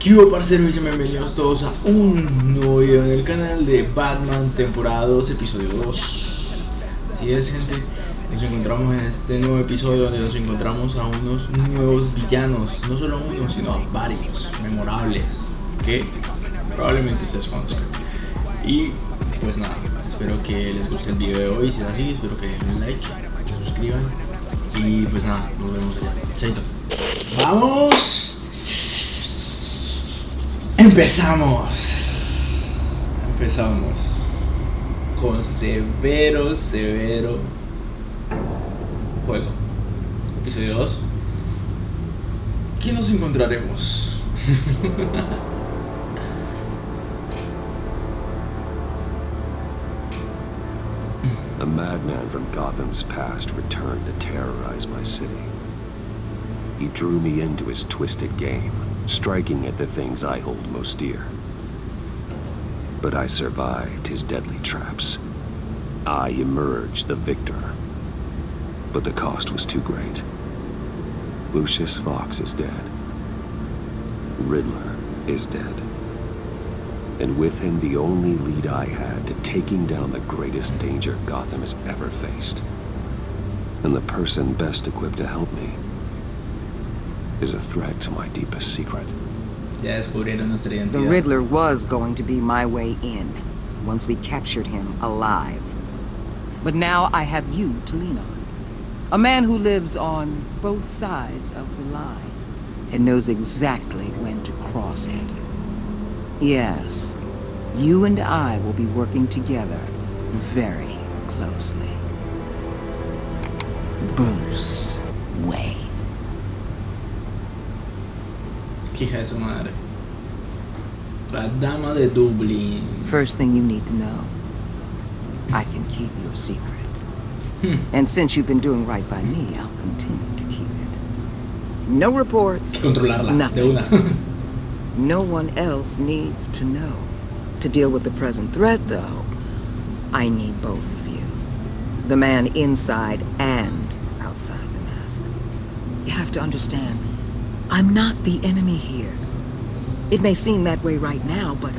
¿Qué hubo, parceros? Y bienvenidos todos a un nuevo video en el canal de Batman, temporada 2, episodio 2. Así es, gente, nos encontramos en este nuevo episodio donde nos encontramos a unos nuevos villanos. No solo a uno, sino a varios memorables que probablemente ustedes conozcan. Y pues nada, espero que les guste el video de hoy. Si es así, espero que dejen un like, se suscriban. Y pues nada, nos vemos allá. Chaito. ¡Vamos! Empezamos con severo juego. Episodio 2. ¿Qué nos encontraremos? A madman from Gotham's past returned to terrorize my city. He drew me into his twisted game, striking at the things I hold most dear. But I survived his deadly traps. I emerged the victor. But the cost was too great. Lucius Fox is dead. Riddler is dead. And with him the only lead I had to taking down the greatest danger Gotham has ever faced. And the person best equipped to help me is a threat to my deepest secret. The Riddler was going to be my way in, once we captured him alive. But now I have you to lean on. A man who lives on both sides of the line, and knows exactly when to cross it. Yes, you and I will be working together very closely. Bruce Wayne. Hija de su madre. La dama de Dublín. First thing you need to know, I can keep your secret. And since you've been doing right by me, I'll continue to keep it. No reports. Controlarla. Nothing. De una. No one else needs to know. To deal with the present threat, though, I need both of you. The man inside and outside the mask. You have to understand, I'm not the enemy here. It may seem that way right now, but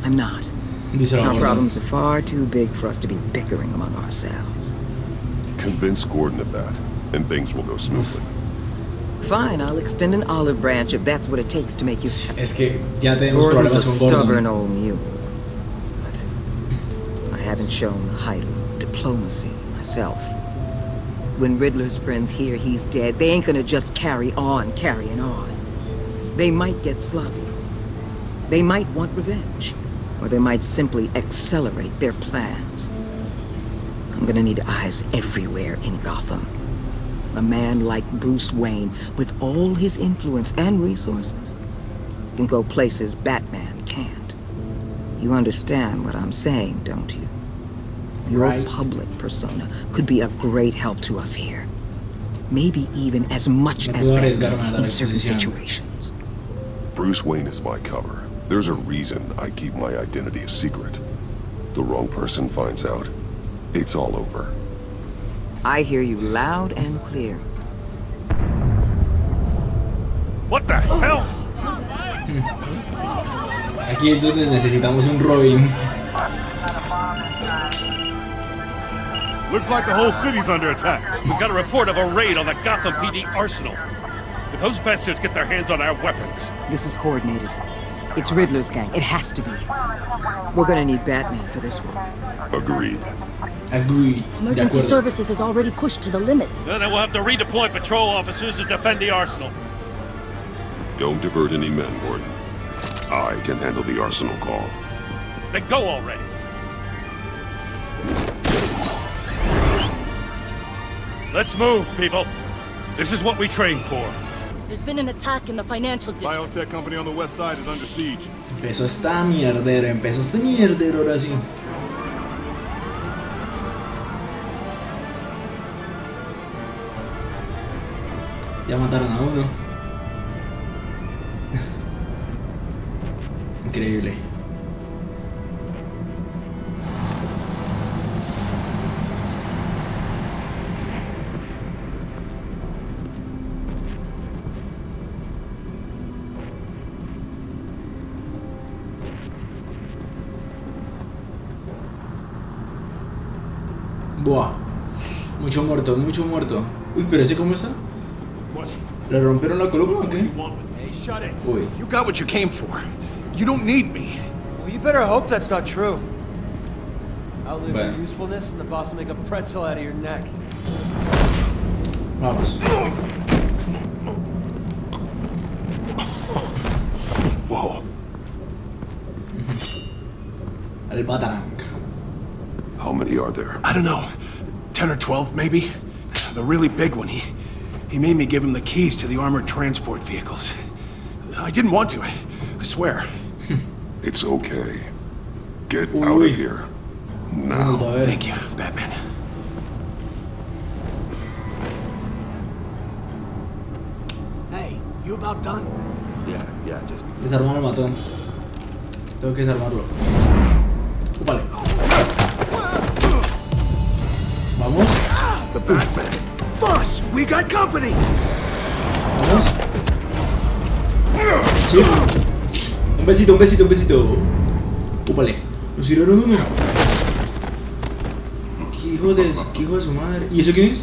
I'm not. Our problems are far too big for us to be bickering among ourselves. Convince Gordon of that, and things will go smoothly. Fine, I'll extend an olive branch if that's what it takes to make you. Es que ya tenemos Gordon's a problemas con stubborn Gordon. old mule. But I haven't shown the height of diplomacy myself. When Riddler's friends hear he's dead, they ain't gonna just carrying on. They might get sloppy. They might want revenge. Or they might simply accelerate their plans. I'm gonna need eyes everywhere in Gotham. A man like Bruce Wayne, with all his influence and resources, can go places Batman can't. You understand what I'm saying, don't you? Your Right. public persona could be a great help to us here. Maybe even as much Me as puedo arriesgar Batman a la in certain exposición. situations. Bruce Wayne is my cover. There's a reason I keep my identity a secret. The wrong person finds out, it's all over. I hear you loud and clear. What the hell? Aquí es donde necesitamos un Robin. Looks like the whole city's under attack. We've got a report of a raid on the Gotham PD arsenal. If those bastards get their hands on our weapons... This is coordinated. It's Riddler's gang. It has to be. We're gonna need Batman for this one. Agreed. Agreed. De Emergency acuerdo. services is already pushed to the limit. Then we'll have to redeploy patrol officers to defend the arsenal. Don't divert any men, Gordon. I can handle the arsenal call. Then go already. Let's move, people. This is what we trained for. There's been an attack in the financial district. Biotech company on the west side is under siege. Empezó esta mierdero, ahora sí. Ya mataron a uno. Increíble. Buah. Mucho muerto, mucho muerto. Uy, pero ese cómo está. ¿Le rompieron la columna o qué? Uy. You got what you came for. You don't need me. Well, you better hope that's not true. Outlive Bueno. your usefulness and the boss will make a pretzel out of your neck. Vamos. Whoa. El batarang. How many are there? I don't know. 10 or 12, maybe? The really big one, he made me give him the keys to the armored transport vehicles. I didn't want to, I swear. It's okay. Get Uy, out uy. of here. A Now. ver. Thank you, Batman. Hey, you about done? Yeah, just Desarmar el matón. Tengo que desarmarlo. Vale. Vamos. The Batman. Boss, we got company! Vamos. Sí. Un besito, un besito, un besito. Úpale. Nos tiraron uno. Qué hijo de su madre. ¿Y eso quién es?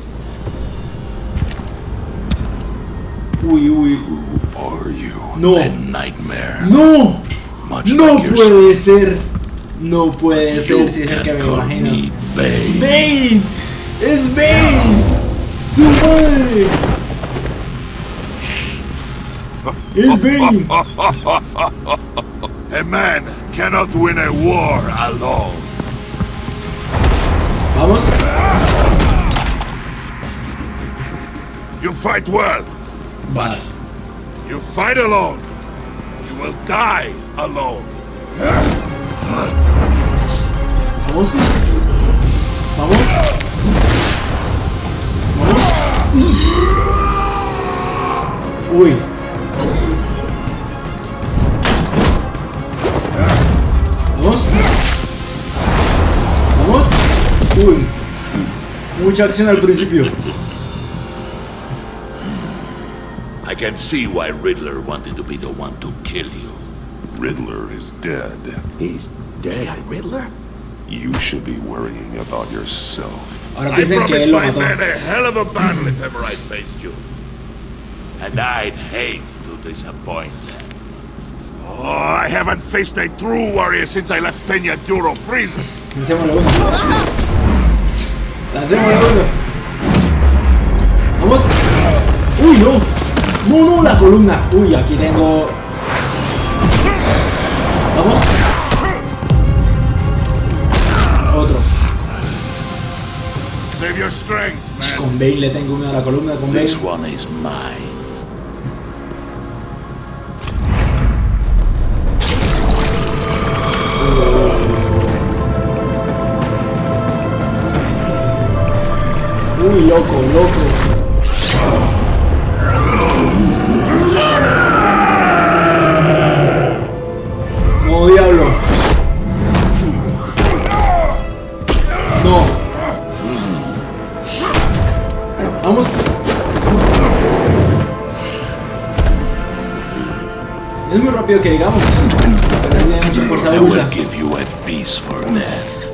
Uy, uy. who are you? No. Nightmare. No. Much No like puede ser. No puede ser You si es el can't que me call imagino. me Bane. ¡Bane! ¡Es Bane! ¡Su madre! ¡Es Bane! A man cannot win a war alone. Vamos. You fight well. Vale. You fight alone. You will die alone. Vamos. Vamos. Vamos. Uy. Vamos. Vamos. Uy. Mucha acción al principio. I can see why Riddler wanted to be the one to kill you. Riddler is dead. He's dead. Riddler? You should be worrying about yourself. Ahora I piensen que promised él lo my mató. men a hell of a battle if ever I faced you. And I'd hate to disappoint them. Oh, I haven't faced a true warrior since I left Peña Duro prison. Lancémosle uno. Lancémosle uno. Vamos. Uy, no. No, no, la columna. Uy, aquí tengo. Vamos. Otro. Save your strength, man. Con Bane le tengo uno a la columna. Con Bane. This one is mine. Uy, loco, loco. No, diablo. No. Vamos. Es muy rápido que digamos. Pero tiene mucha fuerza I will bruta. give you a piece for death.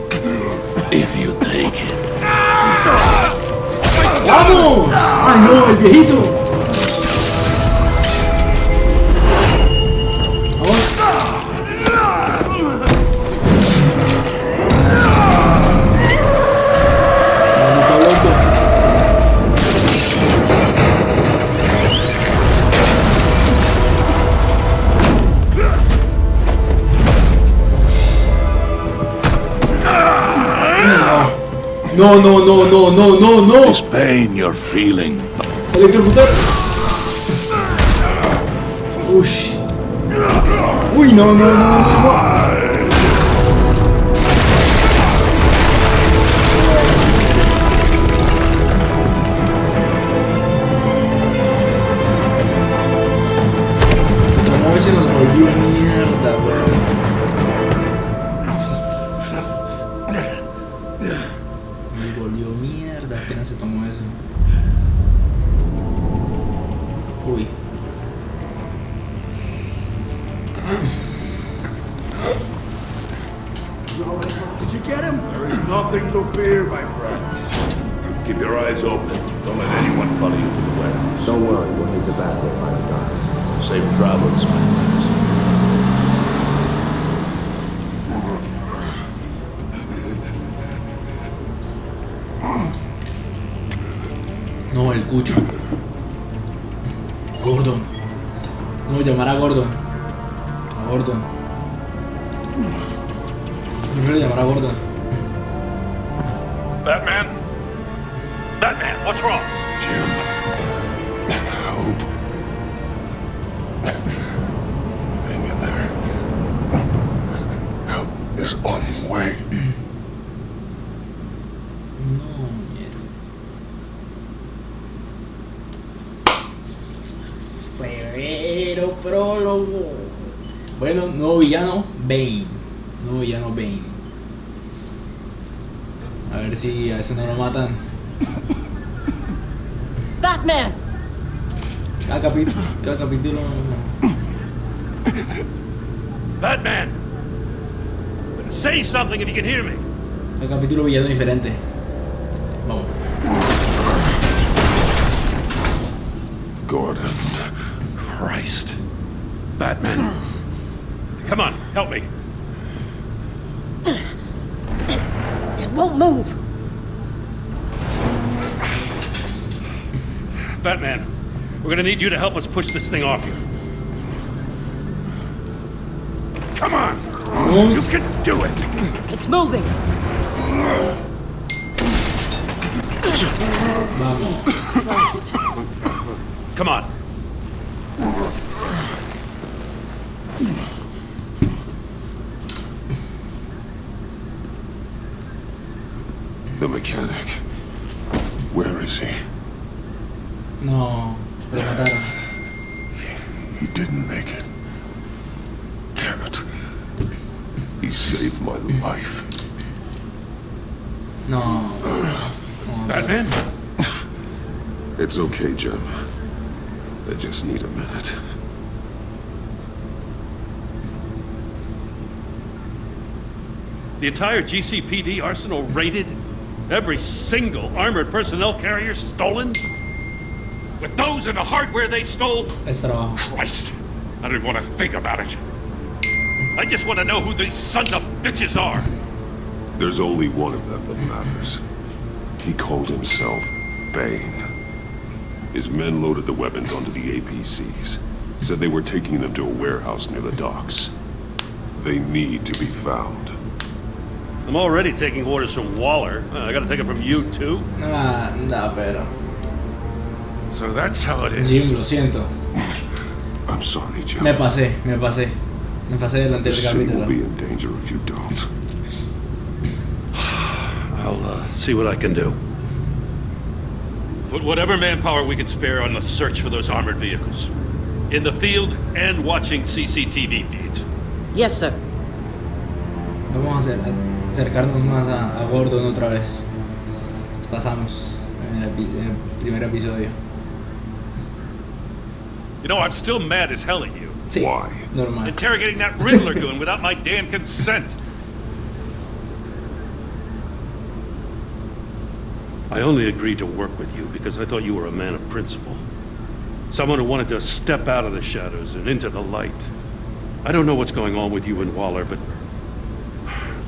If you take it. ¡Vamos! ¡Ay no, el viejito! ¡Vamos! Maldito loco. No, no, no, no, no, no, no. This pain you're feeling. Electrocutar. Uy. Uy, no, no, no, no, no. Como se nos volvió mierda, weón. Me volvió mierda apenas se tomó eso. Uy. Did you get him? Nothing to fear, my friend. Keep your eyes open. Don't let anyone follow you to the warehouse. Don't worry, we'll take the back way by the docks. Safe travels, my friends. No, el cucho. Gordon. No, llamar a Gordon. A Gordon. Primero llamar a Gordon. Batman? Batman, what's wrong? Jim. Hope. Hang in there. Help is on the way. No, mierda. Severo prólogo. Bueno, nuevo villano, Bane. Nuevo villano, Bane. A ver si a ese no lo matan. Batman! Cada capítulo. Batman! Say something if you can hear me. Cada capítulo villano diferente. Vamos. Gordon. Christ. Batman. Come on, help me. It won't move! Batman, we're gonna need you to help us push this thing off you. Come on! You can do it! It's moving! Jesus Christ. Come on. The mechanic. Where is he? No, lo mataron. He didn't make it. Damn it. He saved my life. No. Batman? It's okay, Jim. I just need a minute. The entire GCPD arsenal raided? Every single armored personnel carrier stolen? With those and the hardware they stole? Es trabajo. Christ, I don't even want to think about it. I just want to know who these sons of bitches are. There's only one of them that matters. He called himself Bane. His men loaded the weapons onto the APCs. Said they were taking them to a warehouse near the docks. They need to be found. I'm already taking orders from Waller. I gotta take it from you, too? Pero. So that's how it Jim, is. lo siento. I'm sorry, Jim. Me pasé delante The del city will capítulo. be in danger if you don't. I'll see what I can do. Put whatever manpower we can spare on the search for those armored vehicles. In the field and watching CCTV feeds. Yes, sir. Vamos a acercarnos más a Gordon otra vez. Pasamos en el primer episodio. You know, I'm still mad as hell at you. Sí, Why? normal. Interrogating that Riddler goon without my damn consent. I only agreed to work with you because I thought you were a man of principle. Someone who wanted to step out of the shadows and into the light. I don't know what's going on with you and Waller, but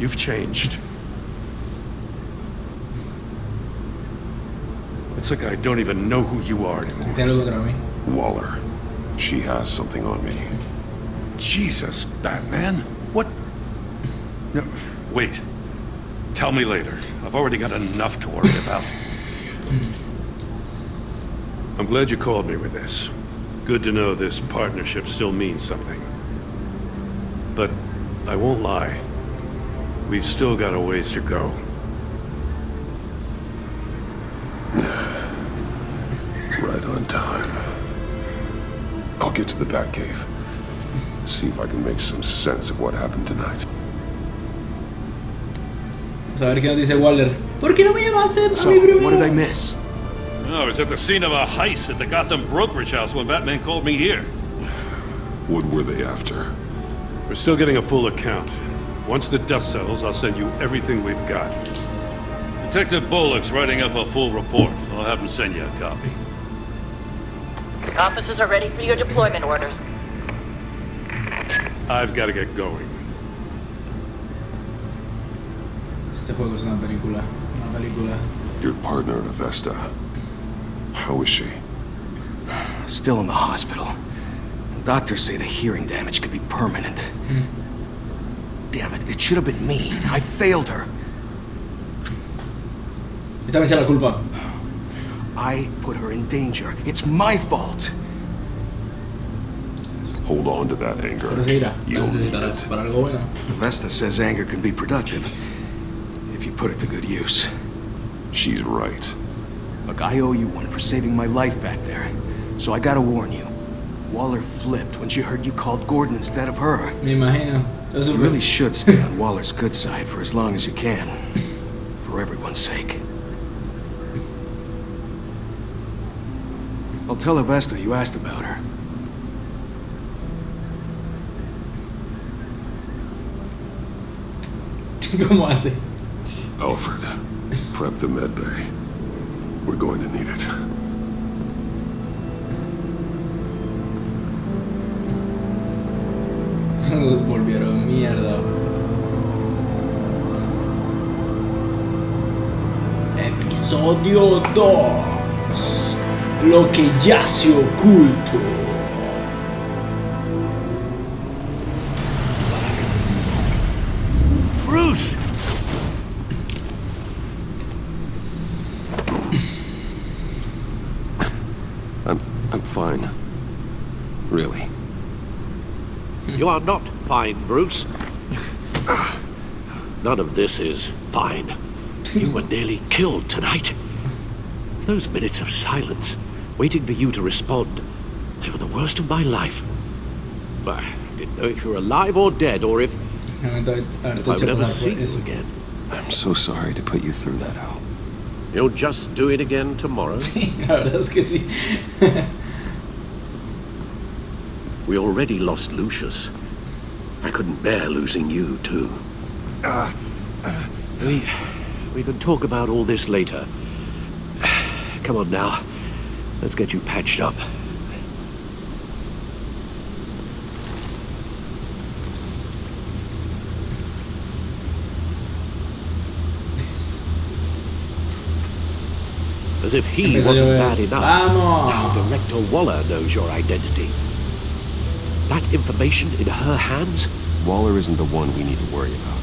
you've changed. It's like I don't even know who you are anymore. Tiene algo contra mí. Waller. She has something on me. Jesus, Batman. What? No, wait. Tell me later. I've already got enough to worry about. I'm glad you called me with this. Good to know this partnership still means something. But I won't lie. We've still got a ways to go. Right on time. I'll get to the Batcave. See if I can make some sense of what happened tonight. Vamos a ver qué nos dice Waller. ¿Por qué no me llamaste a So, mí primero? what did I miss? Oh, I was at the scene of a heist at the Gotham brokerage house when Batman called me here. What were they after? We're still getting a full account. Once the dust settles, I'll send you everything we've got. Detective Bullock's writing up a full report. I'll have him send you a copy. Officers are ready for your deployment orders. I've got to get going. Este juego es una película. Una película. Your partner, Vesta. How is she? Still in the hospital. Doctors say the hearing damage could be permanent. Damn it, it should have been me. I failed her. Esta vez es la culpa. I put her in danger. It's my fault. Hold on to that anger. Pero se irá. La You'll need necesitarás it. para algo bueno. Vesta says anger can be productive if you put it to good use. She's right. Look, I owe you one for saving my life back there. So I gotta warn you. Waller flipped when she heard you called Gordon instead of her. Me imagino. You really should stay on Waller's good side for as long as you can. For everyone's sake. I'll tell Vesta you asked about her. ¿Cómo hace? Alfred, prep the med bay. We're going to need it. Volvieron mierda. Episodio 2. Lo que yace oculto. Bruce! I'm fine. Really. You are not fine, Bruce. None of this is fine. You were nearly killed tonight. Those minutes of silence, waiting for you to respond, they were the worst of my life. I didn't know if you were alive or dead, or if I would ever see you again. I'm so sorry to put you through that, Al. You'll just do it again tomorrow. La verdad es que sí. We already lost Lucius. I couldn't bear losing you, too. We can talk about all this later. Come on now. Let's get you patched up. As if he wasn't bad enough. Now Director Waller knows your identity. That information in her hands? Waller isn't the one we need to worry about.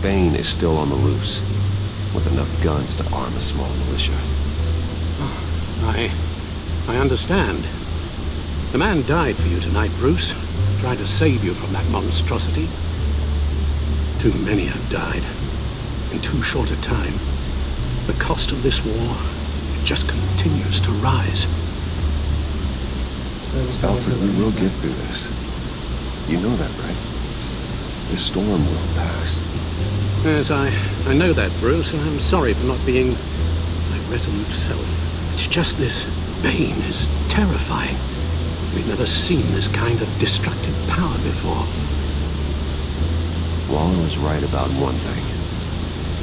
Bane is still on the loose, with enough guns to arm a small militia. I understand. The man died for you tonight, Bruce. Tried to save you from that monstrosity. Too many have died. In too short a time. The cost of this war just continues to rise. Alfred, we will get through this. You know that, right? This storm will pass. Yes, I know that, Bruce, and I'm sorry for not being my resolute self. It's just this Bane is terrifying. We've never seen this kind of destructive power before. Waller was right about one thing.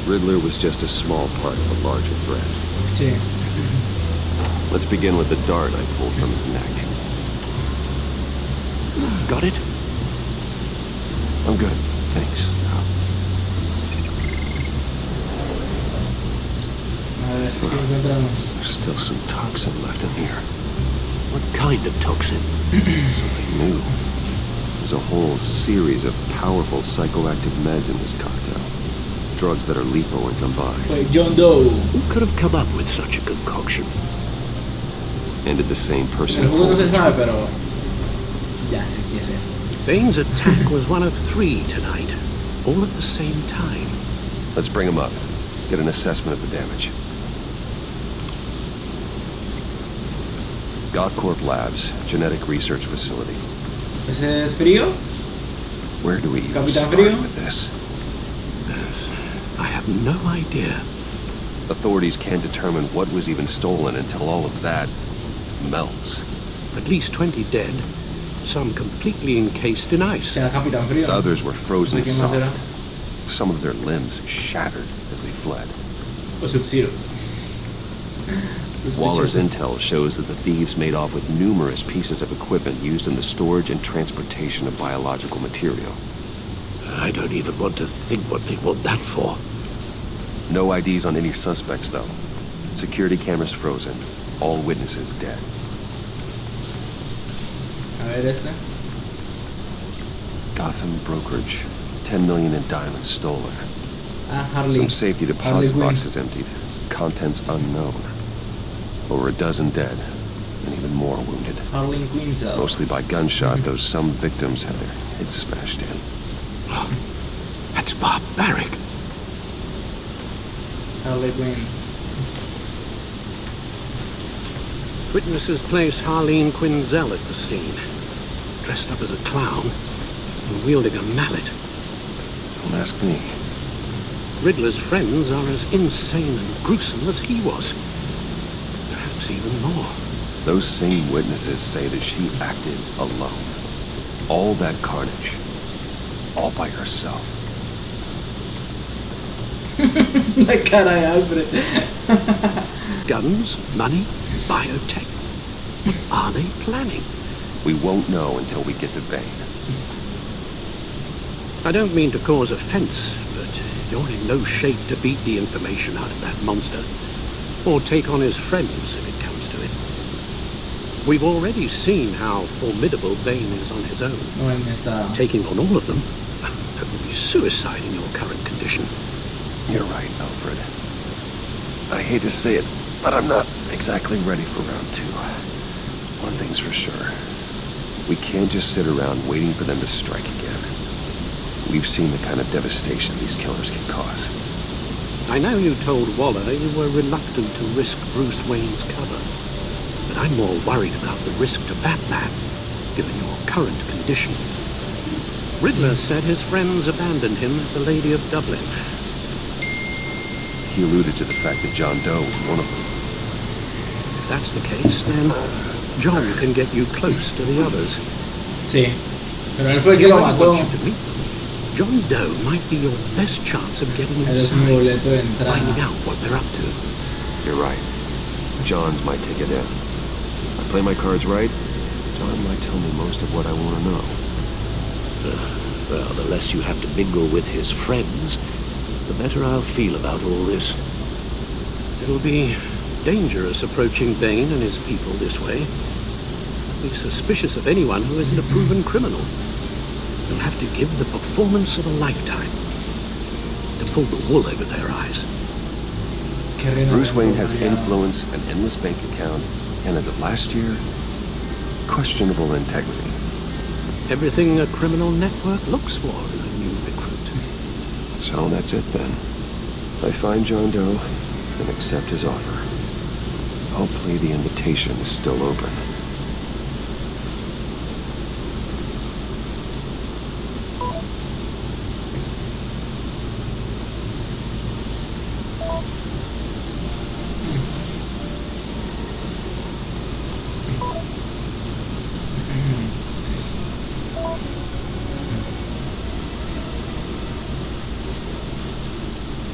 Riddler was just a small part of a larger threat. Sí. Let's begin with the dart I pulled from his neck. Got it? I'm good, thanks. A ver, ¿qué encontramos? There's still some toxin left in here. What kind of toxin? Something new. There's a whole series of powerful psychoactive meds in this cocktail. Drugs that are lethal when combined. Fue John Doe. Who could have come up with such a concoction? And did the same person El juego no se pull the sabe, trigger. pero ya sé quién es. Bane's attack was one of 3 tonight, all at the same time. Let's bring him up. Get an assessment of the damage. Gothcorp Labs, genetic research facility. ¿Ese es frío? Where do we even Capitán start Frío? with this? I have no idea. Authorities can't determine what was even stolen until all of that melts. At least 20 dead, some completely encased in ice. ¿Será Capitán Frío? Others were frozen ¿Quién más solid. será? some of their limbs shattered as they fled. O Sub-Zero. Waller's intel shows that the thieves made off with numerous pieces of equipment used in the storage and transportation of biological material. I don't even want to think what they want that for. No IDs on any suspects, though. Security cameras frozen. All witnesses dead. A ver este. Gotham brokerage. 10 million in diamonds stolen. Harley. Some safety deposit Harley boxes emptied. Contents unknown. Over a dozen dead, and even more wounded. Harley Quinzel. Mostly by gunshot, though some victims had their heads smashed in. Oh, that's barbaric. Harley Quinn. Witnesses place Harleen Quinzel at the scene, dressed up as a clown and wielding a mallet. Don't ask me. Riddler's friends are as insane and gruesome as he was. Perhaps even more. Those same witnesses say that she acted alone. All that carnage. All by herself. La cara de Alfred. Guns, money, biotech. What are they planning? We won't know until we get to Bane. I don't mean to cause offense, but you're in no shape to beat the information out of that monster. Or take on his friends if it comes to it. We've already seen how formidable Bane is on his own. No, en esta. Taking on all of them, that would be suicide in your current condition. You're right, Alfred. I hate to say it, but I'm not exactly ready for round 2. One thing's for sure. We can't just sit around waiting for them to strike again. We've seen the kind of devastation these killers can cause. I know you told Waller you were reluctant to risk Bruce Wayne's cover, but I'm more worried about the risk to Batman, given your current condition. Riddler said his friends abandoned him at the Lady of Dublin. He alluded to the fact that John Doe was one of them. If that's the case, then John can get you close to the others. Sí. Pero él fue el que If lo I mató. want you to meet them, John Doe might be your best chance of getting Eres mi inside, boleto de finding entrada. out what they're up to. You're right. John's my ticket in. If I play my cards right, John might tell me most of what I want to know. Well, the less you have to mingle with his friends, the better I'll feel about all this. It'll be dangerous approaching Bane and his people this way. Be suspicious of anyone who isn't a proven criminal. You'll have to give the performance of a lifetime to pull the wool over their eyes. Bruce Wayne has influence, an endless bank account, and as of last year, questionable integrity. Everything a criminal network looks for in a new recruit. So that's it then. I find John Doe and accept his offer. Hopefully the invitation is still open.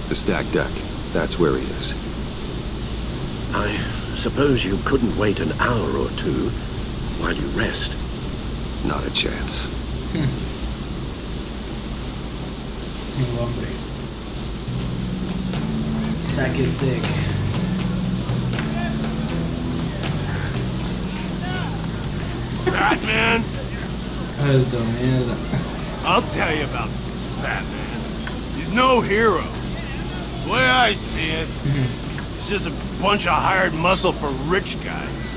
The stacked deck. That's where he is. I suppose you couldn't wait an hour or two while you rest. Not a chance. Tengo hambre. Stack it thick. Batman? Alto, mierda. I'll tell you about Batman. He's no hero. The way I see it, he's just a bunch of hired muscle for rich guys.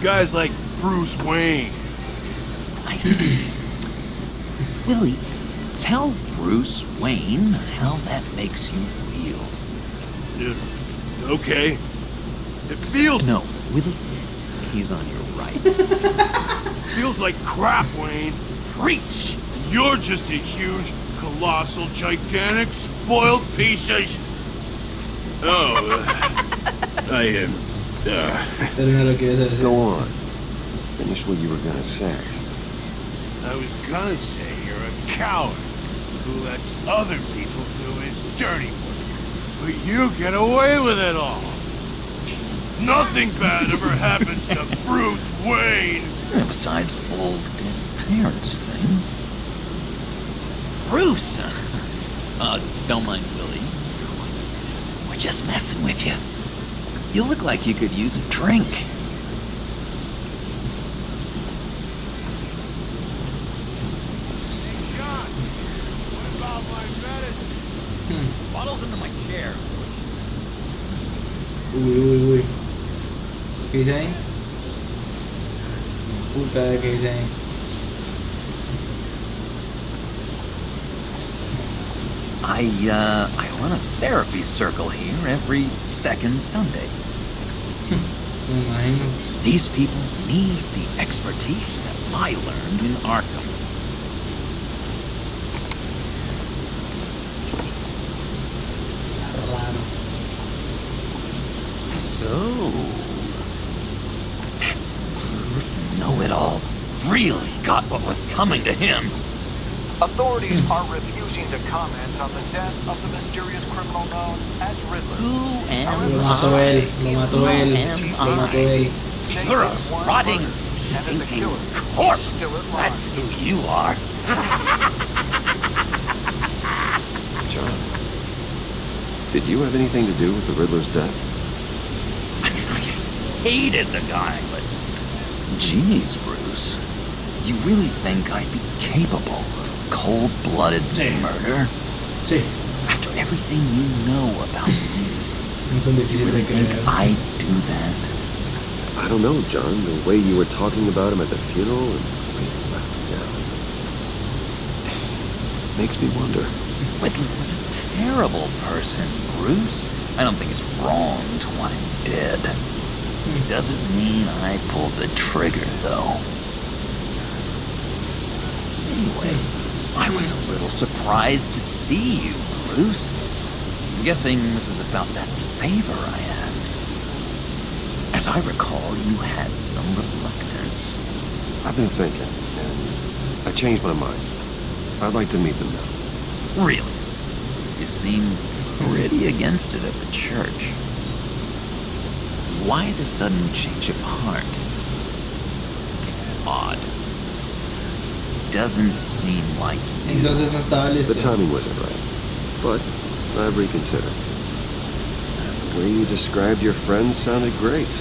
Guys like Bruce Wayne. I see. Willie, tell Bruce Wayne how that makes you feel. Okay. It feels... No, Willie, he's on your right. feels like crap, Wayne. Preach! And you're just a huge, colossal, gigantic, spoiled piece of I am... Termina lo que ibas a decir. Go on. Finish what you were gonna say. I was gonna say you're a coward. who lets other people do his dirty work. But you get away with it all. Nothing bad ever happens to Bruce Wayne. And besides the whole dead parents thing. Bruce! Don't mind Willie. We're just messing with you. You look like you could use a drink. Hey, John, what about my medicine? Bottle's under my chair. Uy. ¿Qué dice ahí? Puta, ¿qué dice ahí? I run a therapy circle here every second Sunday. Me imagino. These people need the expertise that I learned in Arkham. Raro. So, know-it-all really got what was coming to him. Authorities are refusing to comment on the death of the mysterious criminal known as Riddler. Who am Lo mató él, lo mató él, lo mató él. You're a rotting, stinking corpse. That's who you are. John, did you have anything to do with the Riddler's death? I hated the guy, but geez, Bruce, you really think I'd be capable of cold-blooded murder? Sí. After everything you know about me, No es tan you difícil really de think creer. I'd do that? I don't know, John. The way you were talking about him at the funeral and the way you left now makes me wonder. Riddler was a terrible person, Bruce. I don't think it's wrong to want him dead. Doesn't mean I pulled the trigger, though. Anyway, I was a little surprised to see you, Bruce. I'm guessing this is about that favor I asked. As I recall, you had some reluctance. I've been thinking, and I changed my mind. I'd like to meet them now. Really? You seemed pretty against it at the church. Why the sudden change of heart? It's odd. Doesn't seem like you. Entonces no estaba listo. The timing wasn't right, but I've reconsidered. The way you described your friends sounded great.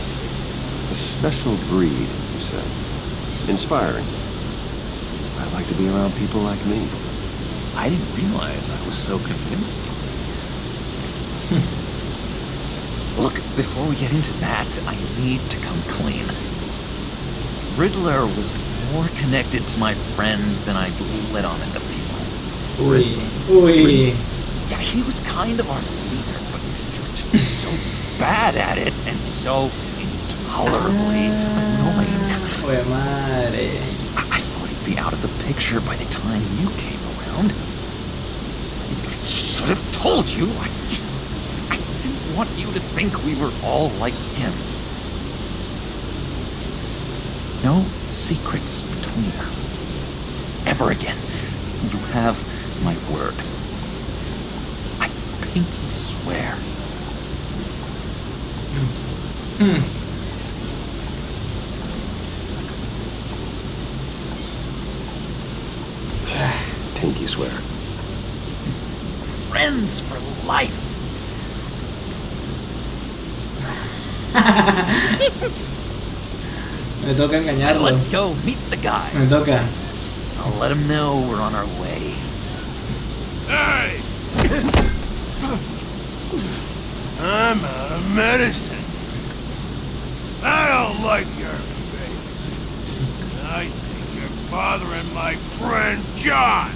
A special breed, you said. Inspiring. I'd like to be around people like me. I didn't realize I was so convincing. Look, before we get into that, I need to come clean. Riddler was more connected to my friends than I'd let on at the funeral. Uy. Yeah, he was kind of our leader, but he was just so bad at it and so intolerably annoying. Oye, madre. I thought he'd be out of the picture by the time you came around. I should have told you. I didn't want you to think we were all like him. No secrets between us. Ever again. You have my word. I pinky swear. Pinky swear. Friends for life. Me toca engañarlo. Let's go meet the guys. Me toca. I'll let them know we're on our way. Hey! I'm out of medicine. I don't like your face. I think you're bothering my friend John.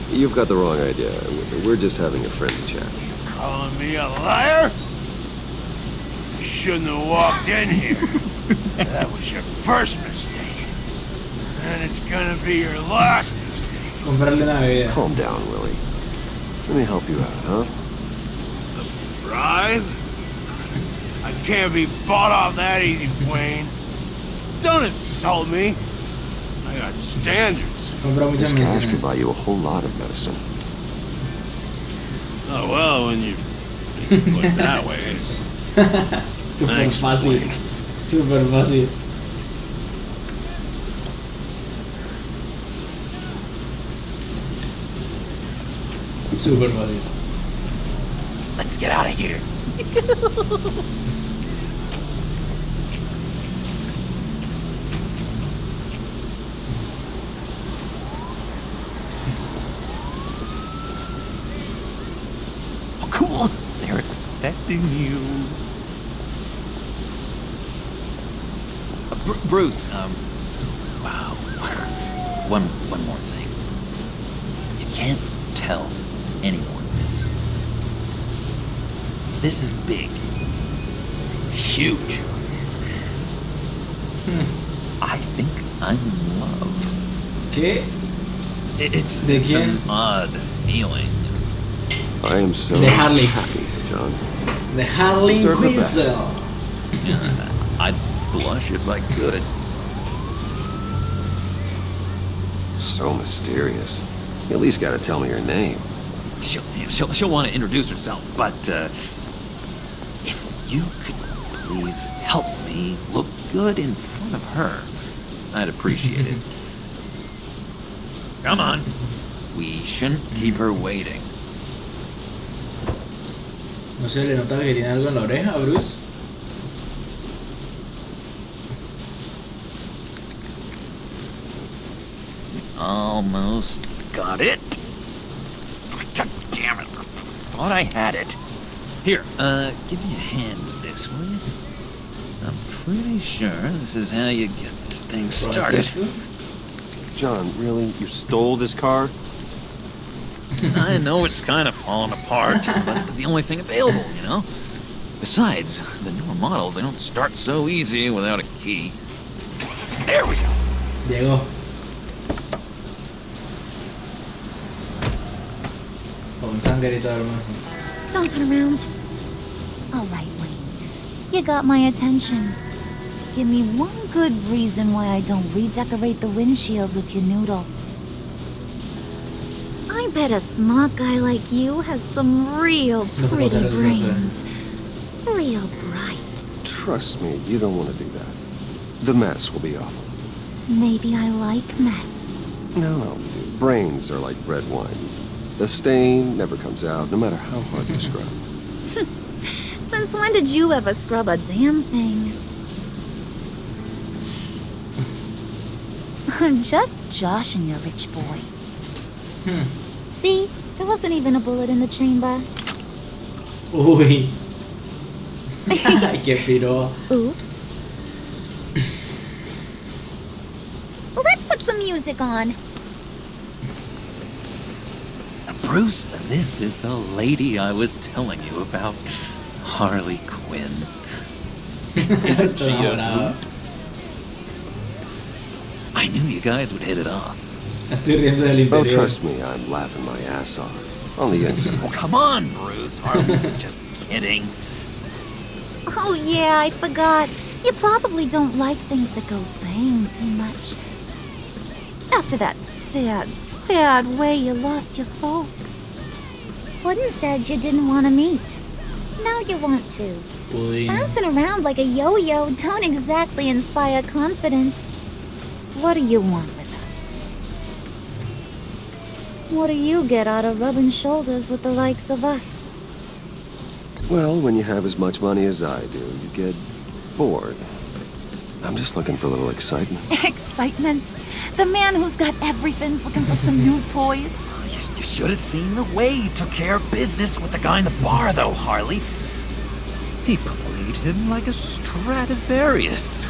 You've got the wrong idea. We're just having a friendly chat. Calling me a liar? You shouldn't have walked in here. That was your first mistake. And it's gonna be your last mistake. Comprarle una bebida. Calm down, Willie. Let me help you out, huh? A bribe? I can't be bought off that easy, Wayne. Don't insult me. I got standards. Compra This muchas cash could medicinas. buy you a whole lot of medicine. Oh, well, when you put it that way. Super Thanks, fácil. Wayne. Super fácil. Super fácil. Let's get out of here. Oh, cool. They're expecting you. Bruce, wow. One more thing. You can't tell anyone this. This is big. Huge. I think I'm in love. ¿Qué? It's ¿De quién? an odd feeling. I am so De Harley. happy, John. The Harley Deserve the best. Quinzel. I'd blush if I could. So mysterious. You at least gotta tell me your name. She'll want to introduce herself, but if you could please help me look good in front of her, I'd appreciate it. Come on. We shouldn't keep her waiting. No sé, le nota que tiene algo en la oreja, Bruce. Almost got it. Damn it. Thought I had it. Here, give me a hand with this, will you? I'm pretty sure this is how you get this thing started. John, really? You stole this car? I know it's kind of falling apart, but it was the only thing available, you know? Besides, the newer models, they don't start so easy without a key. There we go. Llegó. Con sangre y todo hermoso. Don't turn around. All right, Wayne. You got my attention. Give me one good reason why I don't redecorate the windshield with your noodle. I bet a smart guy like you has some real pretty brains. Real bright. Trust me, you don't want to do that. The mess will be awful. Maybe I like mess. No, brains are like red wine. The stain never comes out, no matter how hard you scrub. Since when did you ever scrub a damn thing? I'm just joshing you, rich boy. See? There wasn't even a bullet in the chamber. Uy. Ay, qué piro. Oops. Let's put some music on. Bruce, this is the lady I was telling you about. Harley Quinn. Isn't she a hoot? I knew you guys would hit it off. Estoy riendo del interior. Oh, trust me, I'm laughing my ass off. On the inside. Oh, come on, Bruce. Harley was just kidding. Oh yeah, I forgot. You probably don't like things that go bang too much. After that sad way you lost your folks. Wooden said you didn't want to meet. Now you want to. Uy. Bouncing around like a yo-yo don't exactly inspire confidence. What do you want with us? What do you get out of rubbing shoulders with the likes of us? Well, when you have as much money as I do, you get bored. I'm just looking for a little excitement. Excitement? The man who's got everything's looking for some new toys. You should have seen the way he took care of business with the guy in the bar, though, Harley. He played him like a Stradivarius.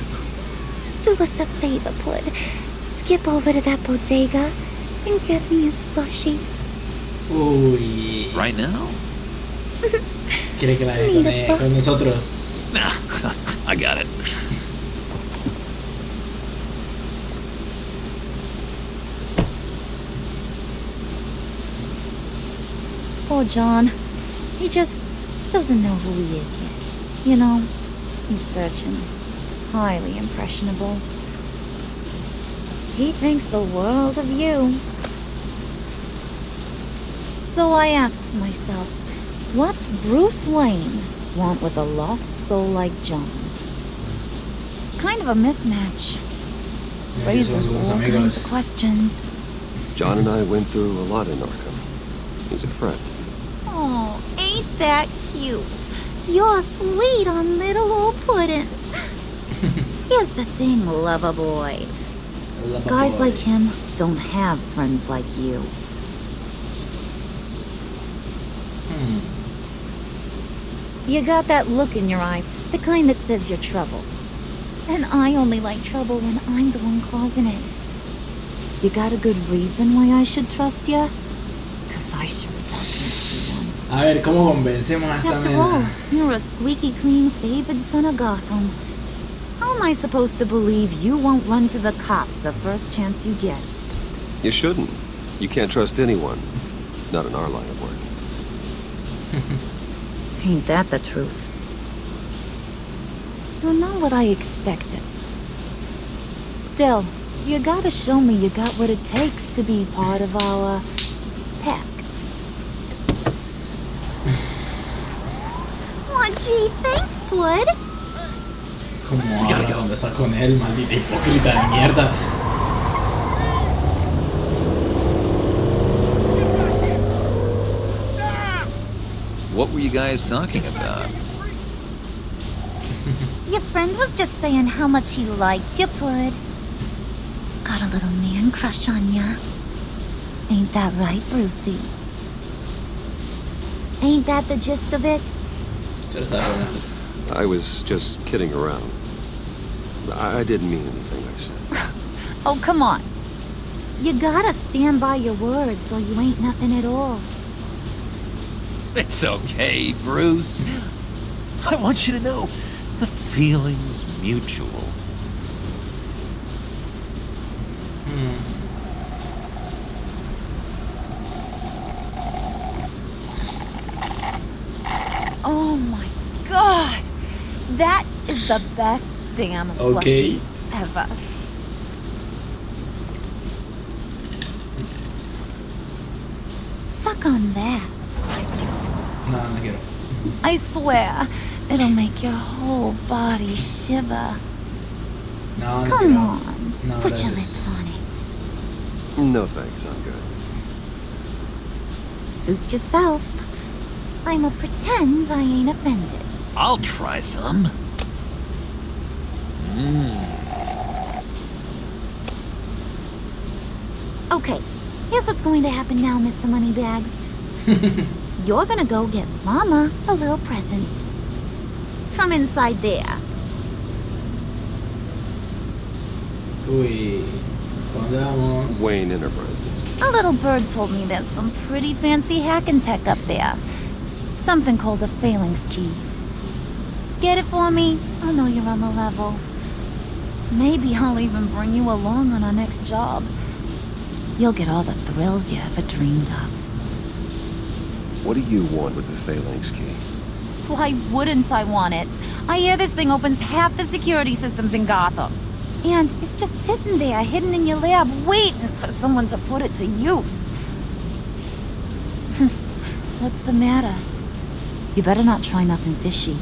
Do us a favor, Pud. Skip over to that bodega and get me a slushie. Uy. Right now? Quiere que la deje con nosotros. Nah, I got it. Poor John. He just doesn't know who he is yet. You know, he's searching. Highly impressionable. He thinks the world of you. So I asks myself, what's Bruce Wayne want with a lost soul like John? It's kind of a mismatch. Raises all kinds of questions. John and I went through a lot in Arkham. He's a friend. Oh, ain't that cute? You're sweet on little old puddin'. Here's the thing, lover boy. Guys like him don't have friends like you. You got that look in your eye, the kind that says you're trouble. And I only like trouble when I'm the one causing it. You got a good reason why I should trust you? Cause I sure as hell can't see one. A ver, ¿cómo convencemos a esta After all, you're a squeaky clean favored son of Gotham. How am I supposed to believe you won't run to the cops the first chance you get? You shouldn't. You can't trust anyone. Not in our line of work. Ain't that the truth? You're not what I expected. Still, you gotta show me you got what it takes to be part of our pact. Oh, gee, thanks, Bud. ¿Cómo habla cuando está con él, maldita hipócrita de mierda? What were you guys talking about? Your friend was just saying how much he liked you, Bud. Got a little man crush on ya. Ain't that right, Brucey? Ain't that the gist of it? I was just kidding around. I didn't mean anything I said. Oh, come on. You gotta stand by your words or you ain't nothing at all. It's okay, Bruce. I want you to know the feeling's mutual. Oh my god! That is the best damn slushy ever. Suck on that. No, no quiero. I swear, it'll make your whole body shiver. No, no Come quiero. on, No, put your gracias. lips on it. No thanks, I'm good. Suit yourself. I'ma pretend I ain't offended. I'll try some. Okay, here's what's going to happen now, Mr. Moneybags. You're gonna go get Mama a little present. From inside there. Uy, ¿dónde vamos? Wayne Enterprises. A little bird told me there's some pretty fancy hacking tech up there. Something called a phalanx key. Get it for me? I know you're on the level. Maybe I'll even bring you along on our next job. You'll get all the thrills you ever dreamed of. What do you want with the phalanx key? Why wouldn't I want it? I hear this thing opens half the security systems in Gotham. And it's just sitting there, hidden in your lab, waiting for someone to put it to use. What's the matter? You better not try nothing fishy.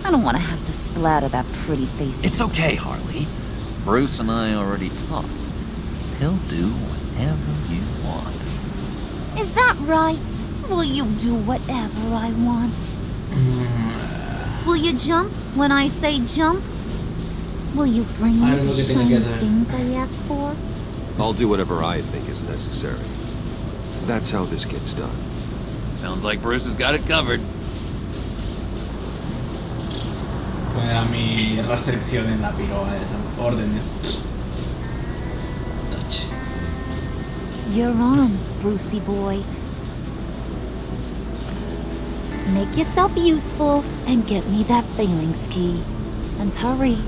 I don't want to have to splatter that pretty face. It's okay, Harley. Bruce and I already talked. He'll do whatever you want. Is that right? Will you do whatever I want? Will you jump when I say jump? Will you bring me the shiny things I ask for? I'll do whatever I think is necessary. That's how this gets done. Sounds like Bruce has got it covered. Poner a mi restricción en la piroa de esas órdenes. Touch. You're on, Brucey boy. Make yourself useful and get me that phalanx key. And hurry.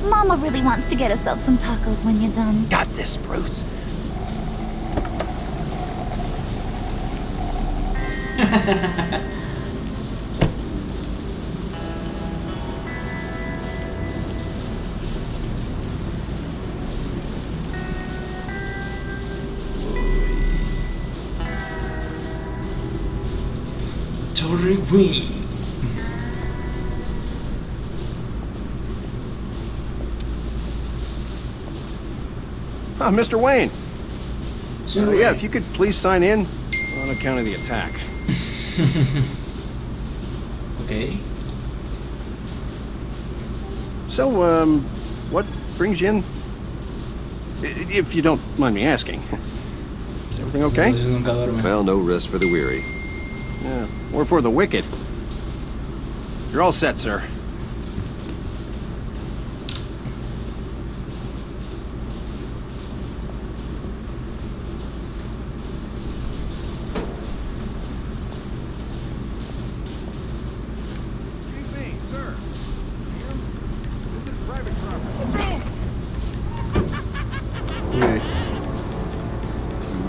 Mama really wants to get herself some tacos when you're done. Got this, Bruce. Sorry, Queen. Mr. Wayne. Yeah, if you could please sign in on account of the attack. Okay. So, what brings you in? If you don't mind me asking. Is everything okay? Well, no rest for the weary. Yeah, or for the wicked. You're all set, sir. Excuse me, sir. Ma'am, this is private property. You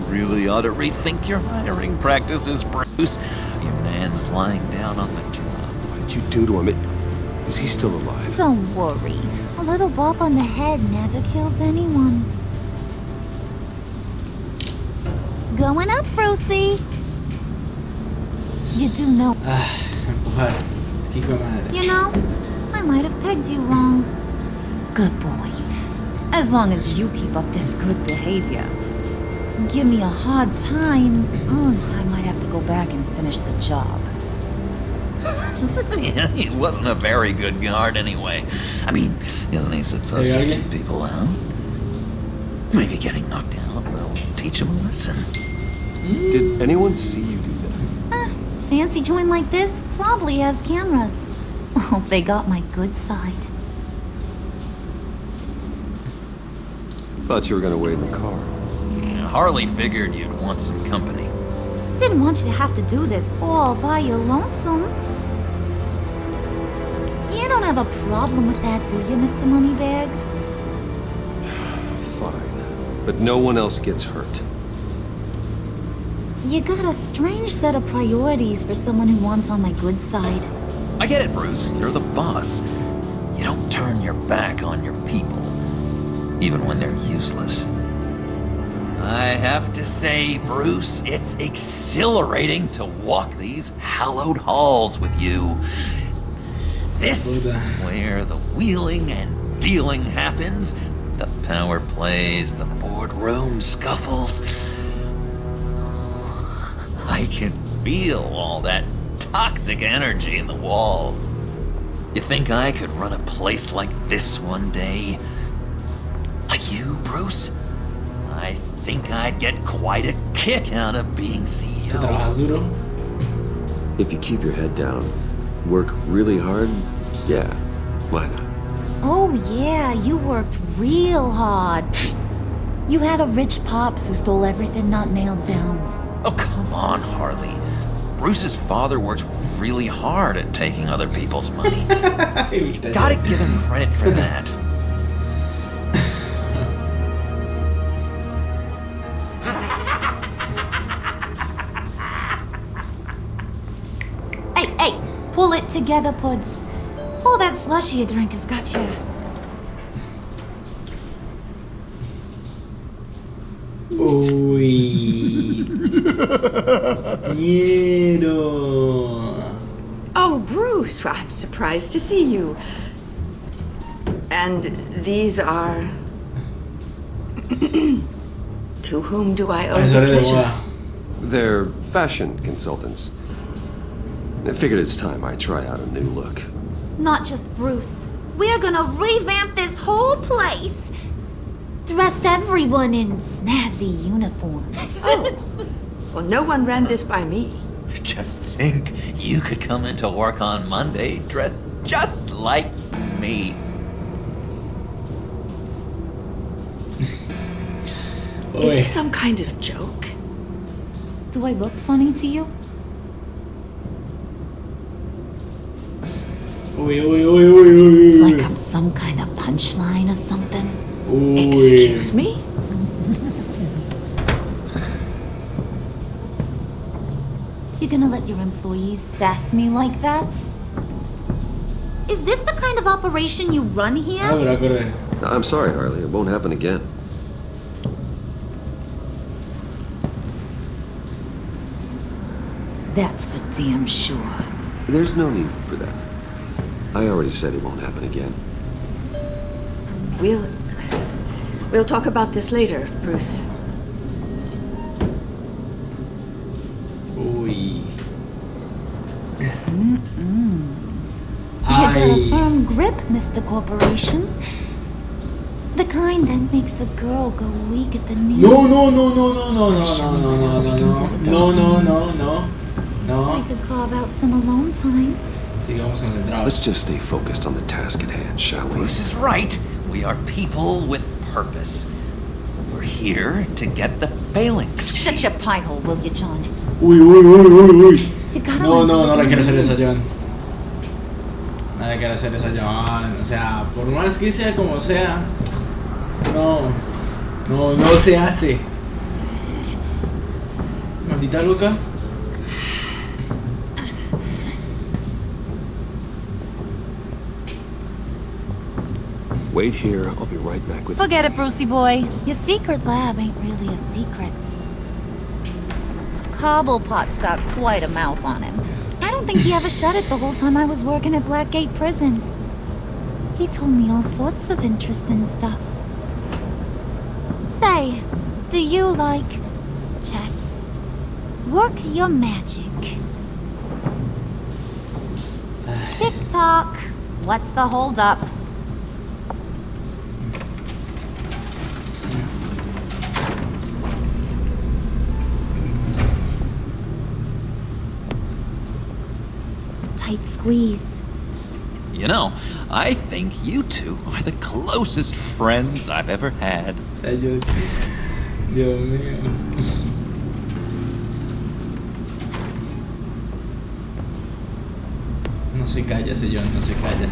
really ought to rethink your hiring practices, Bruce. Your man's lying down on the job. What did you do to him? Is he still alive? Don't worry. A little bump on the head never killed anyone. Going up, Brucey. You do know. Empujar. Qué hijo de madre. You know, I might have pegged you wrong. Good boy. As long as you keep up this good behavior. Give me a hard time, I might have to go back and finish the job. Yeah, he wasn't a very good guard anyway. I mean, isn't he supposed to keep people out? Maybe getting knocked out will teach him a lesson. Did anyone see you do that? Fancy joint like this probably has cameras. Hope they got my good side. Thought you were gonna wait in the car. Harley figured you'd want some company. Didn't want you to have to do this all by your lonesome. You don't have a problem with that, do you, Mr. Moneybags? Fine. But no one else gets hurt. You got a strange set of priorities for someone who wants on my good side. I get it, Bruce. You're the boss. You don't turn your back on your people, even when they're useless. I have to say, Bruce, it's exhilarating to walk these hallowed halls with you. This is where the wheeling and dealing happens, the power plays, the boardroom scuffles. I can feel all that toxic energy in the walls. You think I could run a place like this one day? Like you, Bruce? I think I'd get quite a kick out of being CEO. If you keep your head down, work really hard, yeah, why not? Oh yeah, you worked real hard. You had a rich pops who stole everything not nailed down. Oh, come on, Harley. Bruce's father worked really hard at taking other people's money. Gotta give him credit for that. Hey, pull it together, Puds. All that slushy you drink has got you. Uy. Quiero. Oh, Bruce, I'm surprised to see you. And these are... To whom do I owe the pleasure? They're fashion consultants. I figured it's time I try out a new look. Not just Bruce. We're gonna revamp this whole place. Dress everyone in snazzy uniforms. Oh, well, no one ran this by me. Just think, you could come into work on Monday dressed just like me. Is this some kind of joke? Do I look funny to you? Like I'm some kind of punchline or something? Excuse me? You're gonna let your employees sass me like that? Is this the kind of operation you run here? I'm sorry, Harley. It won't happen again. That's for damn sure. There's no need for that. I already said it won't happen again. We'll talk about this later, Bruce. Uy. You got a firm grip, Mr. Corporation. The kind that makes a girl go weak at the knees. No. I could carve out some alone time. Sigamos concentrados. Let's just stay focused on the task at hand, shall we? Bruce is right. We are people with purpose. We're here to get the phalanx. Shut your pie hole, will you, John? Uy. You gotta No learn to le live in quiero the hacer eso a moments. John. No le quiero hacer eso a John. O sea, por más que sea como sea, no se hace. Maldita loca. Wait here, I'll be right back with Forget it, Brucey boy. Your secret lab ain't really a secret. Cobblepot's got quite a mouth on him. I don't think he ever shut it the whole time I was working at Blackgate Prison. He told me all sorts of interesting stuff. Say, do you like chess? Work your magic. Tick-tock. What's the holdup? Tight squeeze. You know, I think you two are the closest friends I've ever had. Dios mío. No se calla, ese John, no se calla.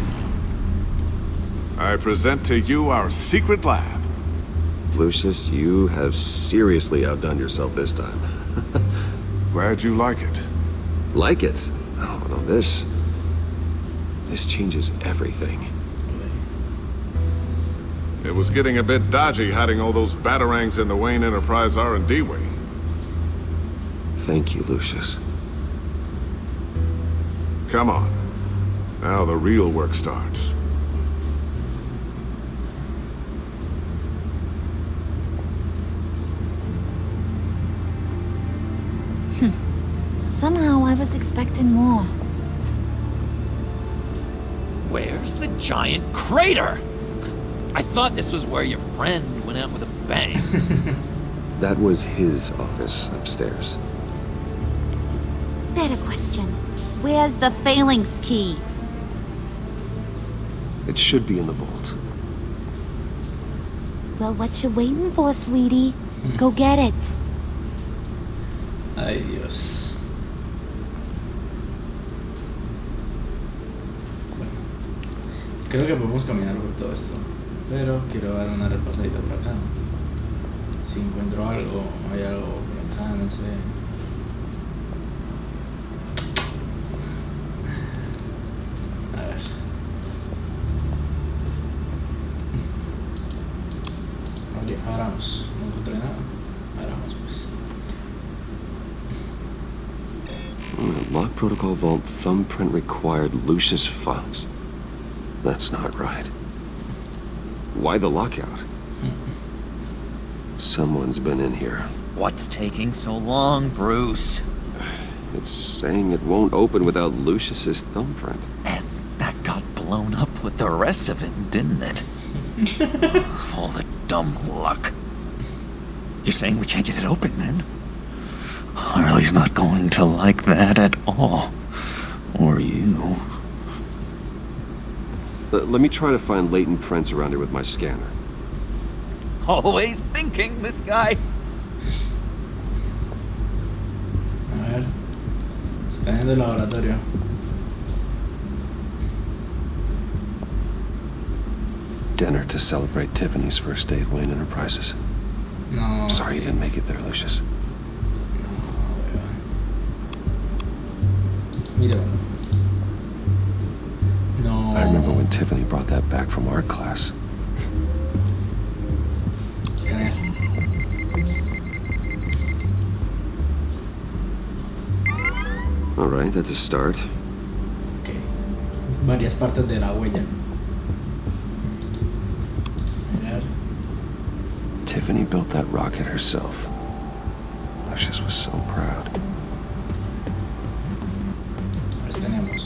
I present to you our secret lab. Lucius, you have seriously outdone yourself this time. Glad you like it. Like it? Oh, no, this changes everything. It was getting a bit dodgy hiding all those batarangs in the Wayne Enterprise R&D wing. Thank you, Lucius. Come on. Now the real work starts. Somehow I was expecting more. Where's the giant crater? I thought this was where your friend went out with a bang. That was his office upstairs. Better question. Where's the phalanx key? It should be in the vault. Well, what you waiting for, sweetie? Go get it. Ay, Dios. Bueno, creo que podemos caminar por todo esto, pero quiero dar una repasadita por acá. Si encuentro algo, hay algo por acá, no sé. A ver. Abramos. No encontré nada. Abramos pues. Lock protocol vault thumbprint required Lucius Fox. That's not right. Why the lockout? Someone's been in here. What's taking so long, Bruce? It's saying it won't open without Lucius's thumbprint. And that got blown up with the rest of it, didn't it? All the dumb luck. You're saying we can't get it open, then? Harley's not going to like that at all. Or you. Let me try to find latent prints around here with my scanner. Always thinking, this guy. A ver. Escaneo del laboratorio. Dinner to celebrate Tiffany's first day at Wayne Enterprises. No. Sorry you didn't make it there, Lucius. Mira. No. I remember when Tiffany brought that back from art class. All right, that's a start. Ok. Varias partes de la huella. Mirar. Tiffany built that rocket herself. Lucius was so proud. A ver si tenemos.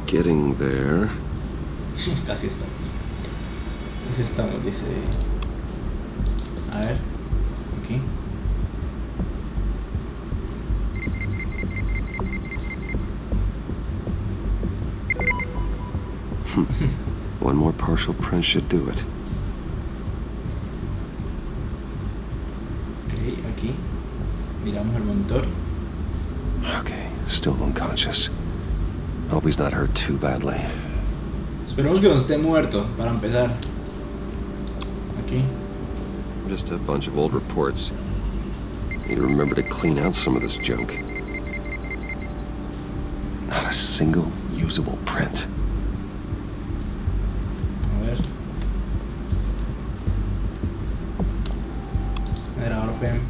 Getting there. Casi estamos. Casi estamos, dice. A ver. Aquí. One more partial print should do it. Ok, aquí. Miramos el monitor. Okay, still unconscious. Hope he's not hurt too badly. Esperemos que no esté muerto, para empezar. Aquí. Just a bunch of old reports. Need to remember to clean out some of this junk. Not a single usable print. A ver. A ver, ahora ven.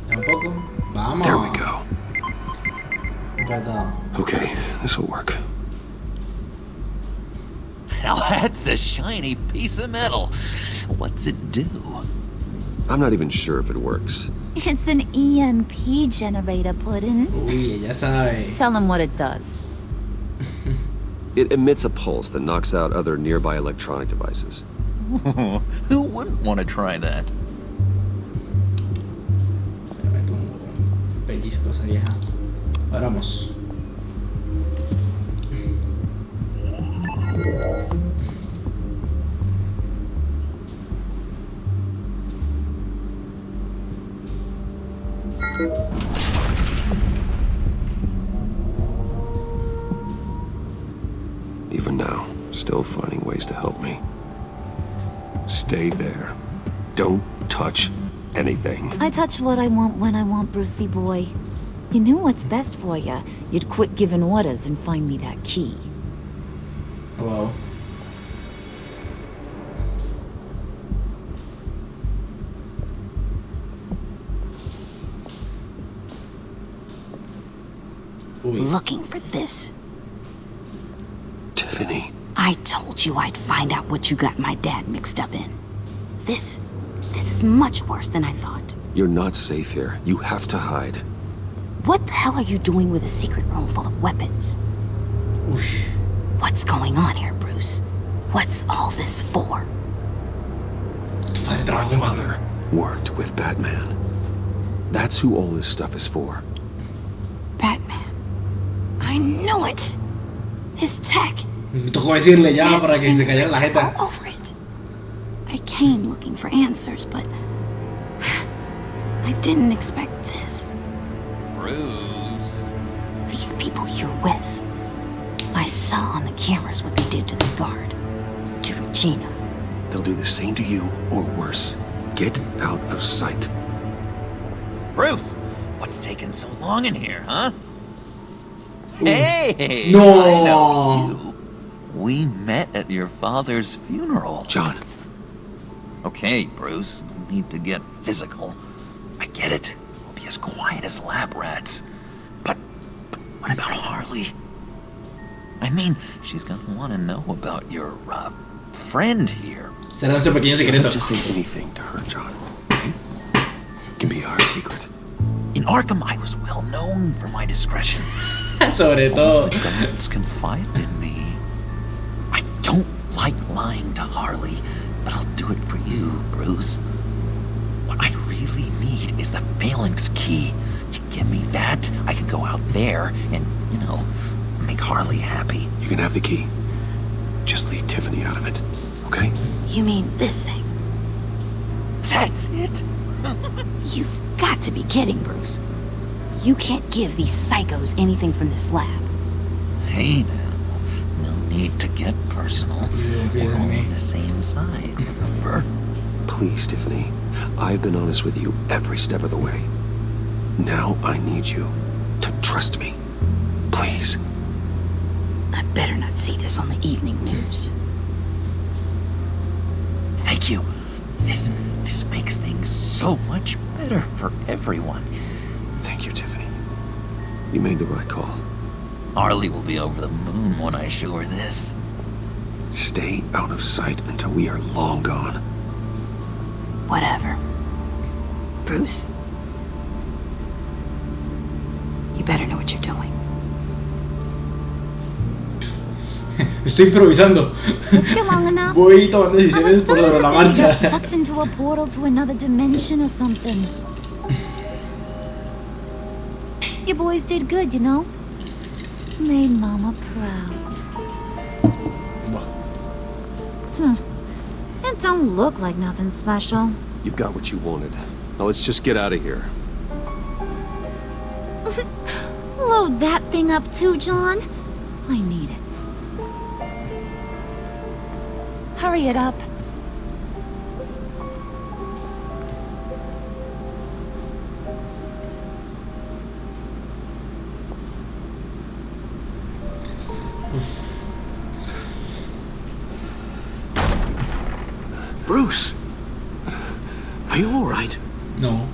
Tampoco. Vamos. There we go. Verdad. Okay, this will work. Now that's a shiny piece of metal. What's it do? I'm not even sure if it works. It's an EMP generator, Puddin'. Uy, ella sabe. Tell him what it does. It emits a pulse that knocks out other nearby electronic devices. Who wouldn't want to try that? Me meto un pellizco esa vieja. Paramos. Even now, still finding ways to help me. Stay there. Don't touch anything. I touch what I want when I want, Brucey boy. You knew what's best for you. You'd quit giving orders and find me that key. Wow. Looking for this. Tiffany. I told you I'd find out what you got my dad mixed up in. This is much worse than I thought. You're not safe here. You have to hide. What the hell are you doing with a secret room full of weapons? Uy. What's going on here, Bruce? What's all this for? My father worked with Batman. That's who all this stuff is for. Batman. I knew it! His tech. Me tocó decirle ya Dad's para que se callara la fingerprints are jeta. all over it. I came looking for answers, but I didn't expect this. Bruce. These people you're with. I saw on the cameras what they did to the guard. To Regina. They'll do the same to you, or worse. Get out of sight. Bruce, what's taking so long in here, huh? Hey! No! I know you. We met at your father's funeral. John. Okay, Bruce, no need to get physical. I get it. We'll be as quiet as lab rats. But what about Harley? I mean, she's gonna want to know about your, friend here. Será nuestro pequeño You secreto. don't just say anything to her, John. Okay? It can be our secret. In Arkham, I was well known for my discretion. Sobre todo. All the guards confided in me. I don't like lying to Harley, but I'll do it for you, Bruce. What I really need is the phalanx key. You give me that, I can go out there and, make Harley happy. You can have the key. Just leave Tiffany out of it, okay? You mean this thing? That's it? You've got to be kidding, Bruce. You can't give these psychos anything from this lab. Hey now, no need to get personal. We're all on the same side, remember? Please, Tiffany. I've been honest with you every step of the way. Now I need you to trust me. Please. I better not see this on the evening news. Thank you. This makes things so much better for everyone. Thank you, Tiffany. You made the right call. Harley will be over the moon when I show her this. Stay out of sight until we are long gone. Whatever. Bruce, you better know what you're doing. Estoy improvisando. Took you long enough. Voy tomando I decisiones was por starting sobre to la think you got marcha. sucked into a portal to another dimension or something. You boys did good, you know. Made Mama proud. It don't look like nothing special. You've got what you wanted. Now let's just get out of here. Load that thing up too, John. I need it. Hurry it up. Bruce, are you all right? No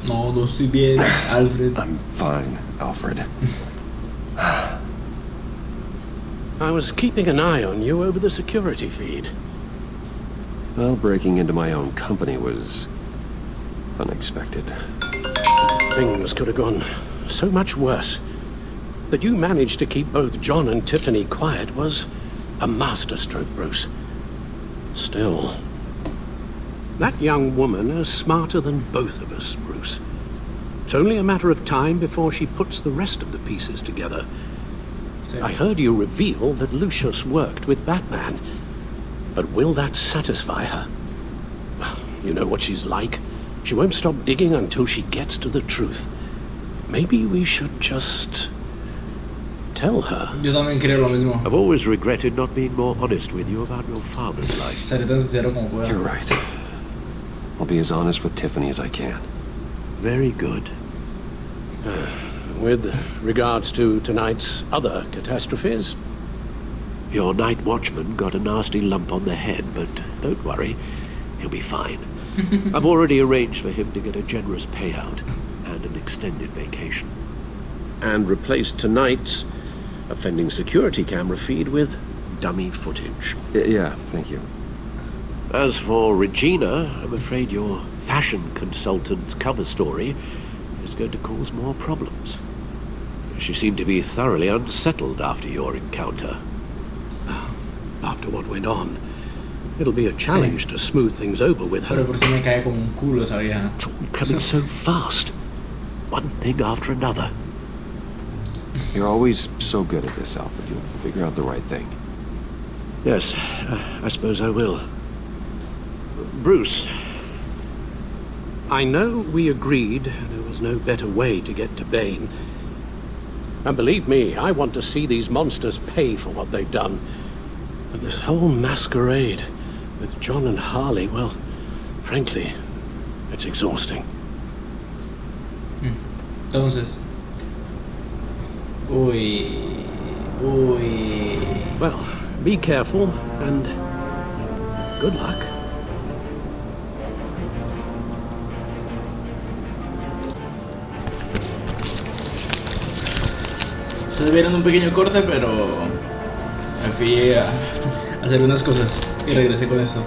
estoy bien, Alfred. I'm fine, Alfred. I was keeping an eye on you over the security feed. Well, breaking into my own company was unexpected. Things could have gone so much worse. That you managed to keep both John and Tiffany quiet was a masterstroke, Bruce. Still, that young woman is smarter than both of us, Bruce. It's only a matter of time before she puts the rest of the pieces together. I heard you reveal that Lucius worked with Batman. But will that satisfy her? You know what she's like. She won't stop digging until she gets to the truth. Maybe we should just tell her. Yo también creo lo mismo. I've always regretted not being more honest with you about your father's life. Seré tan sincero como pueda. You're right. I'll be as honest with Tiffany as I can. Very good. With regards to tonight's other catastrophes, your night watchman got a nasty lump on the head, but don't worry, he'll be fine. I've already arranged for him to get a generous payout and an extended vacation. And replaced tonight's offending security camera feed with dummy footage. Yeah, thank you. As for Regina, I'm afraid your fashion consultant's cover story is going to cause more problems. She seemed to be thoroughly unsettled after your encounter. After what went on, it'll be a challenge to smooth things over with her. Pero por si me cae como un culo esa vieja. It's all coming so fast. One thing after another. You're always so good at this, Alfred. You'll figure out the right thing. Yes, I suppose I will. Bruce, I know we agreed there was no better way to get to Bane. And believe me, I want to see these monsters pay for what they've done. But this whole masquerade with John and Harley, well, frankly, it's exhausting. Entonces. Uy. Well, be careful and good luck. Ustedes vieron un pequeño corte, pero me fui a hacer unas cosas y regresé con esto.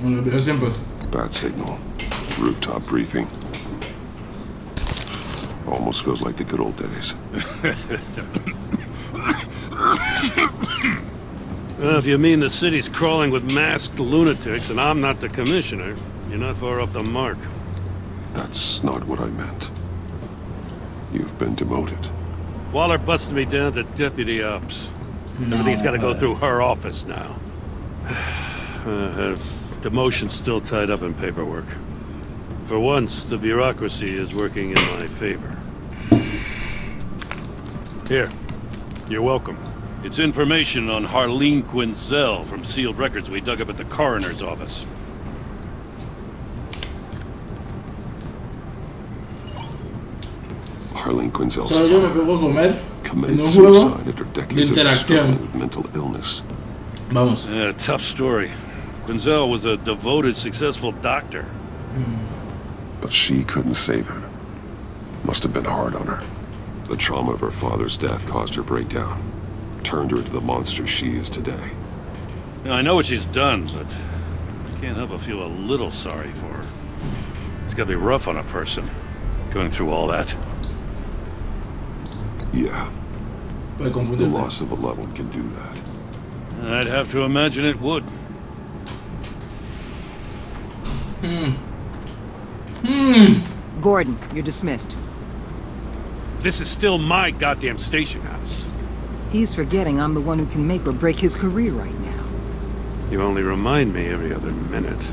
Bueno, pero siempre. Bad signal. Rooftop briefing. Almost feels like the good old days. Well, if you mean the city's crawling with masked lunatics and I'm not the commissioner, you're not far off the mark. That's not what I meant. You've been demoted. Waller busted me down to deputy ops. Everything's got to go through her office now. Demotion's still tied up in paperwork. For once, the bureaucracy is working in my favor. Here, you're welcome. It's information on Harleen Quinzel from sealed records we dug up at the coroner's office. Harleen Quinzel's Solo yo me father pongo a comer en committed un juego suicide after de decades of interacción. struggling with mental illness. Vamos. Yeah, tough story. Quinzel was a devoted, successful doctor. But she couldn't save him. Must have been hard on her. The trauma of her father's death caused her breakdown. Turned her into the monster she is today. Now, I know what she's done, but I can't help but feel a little sorry for her. It's gotta be rough on a person, going through all that. Yeah. The loss of a loved one can do that. I'd have to imagine it would. Gordon, you're dismissed. This is still my goddamn station house. He's forgetting I'm the one who can make or break his career right now. You only remind me every other minute.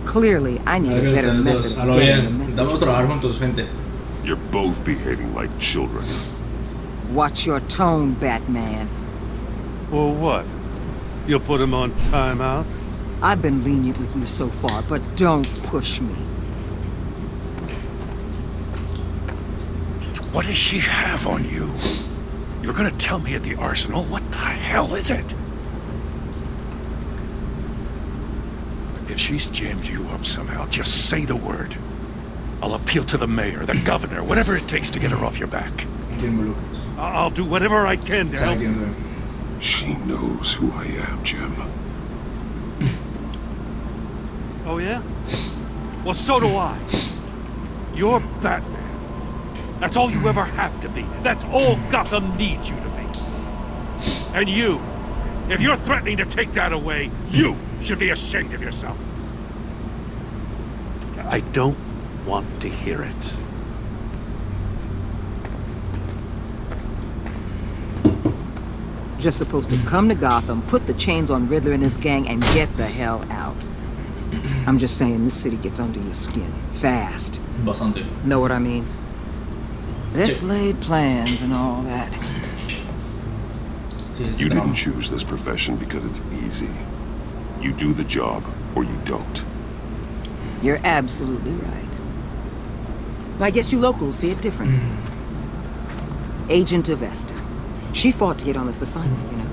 Clearly, I need a better method of getting the message. Vamos a trabajar juntos, gente. You're both behaving like children. Watch your tone, Batman. Well, what? You'll put him on timeout? I've been lenient with you so far, but don't push me. What does she have on you? You're gonna tell me at the arsenal? What the hell is it? If she's jammed you up somehow, just say the word. I'll appeal to the mayor, the governor, whatever it takes to get her off your back. I'll do whatever I can to help. She knows who I am, Jim. Oh, yeah? Well, so do I. You're Batman. That's all you ever have to be. That's all Gotham needs you to be. And you, if you're threatening to take that away, you should be ashamed of yourself. I don't want to hear it. Just supposed to come to Gotham, put the chains on Riddler and his gang, and get the hell out. I'm just saying, this city gets under your skin. Fast. Bastante. Know what I mean? This laid plans and all that. You didn't choose this profession because it's easy. You do the job, or you don't. You're absolutely right. I guess you locals see it different. Agent of Este. She fought to get on this assignment, you know.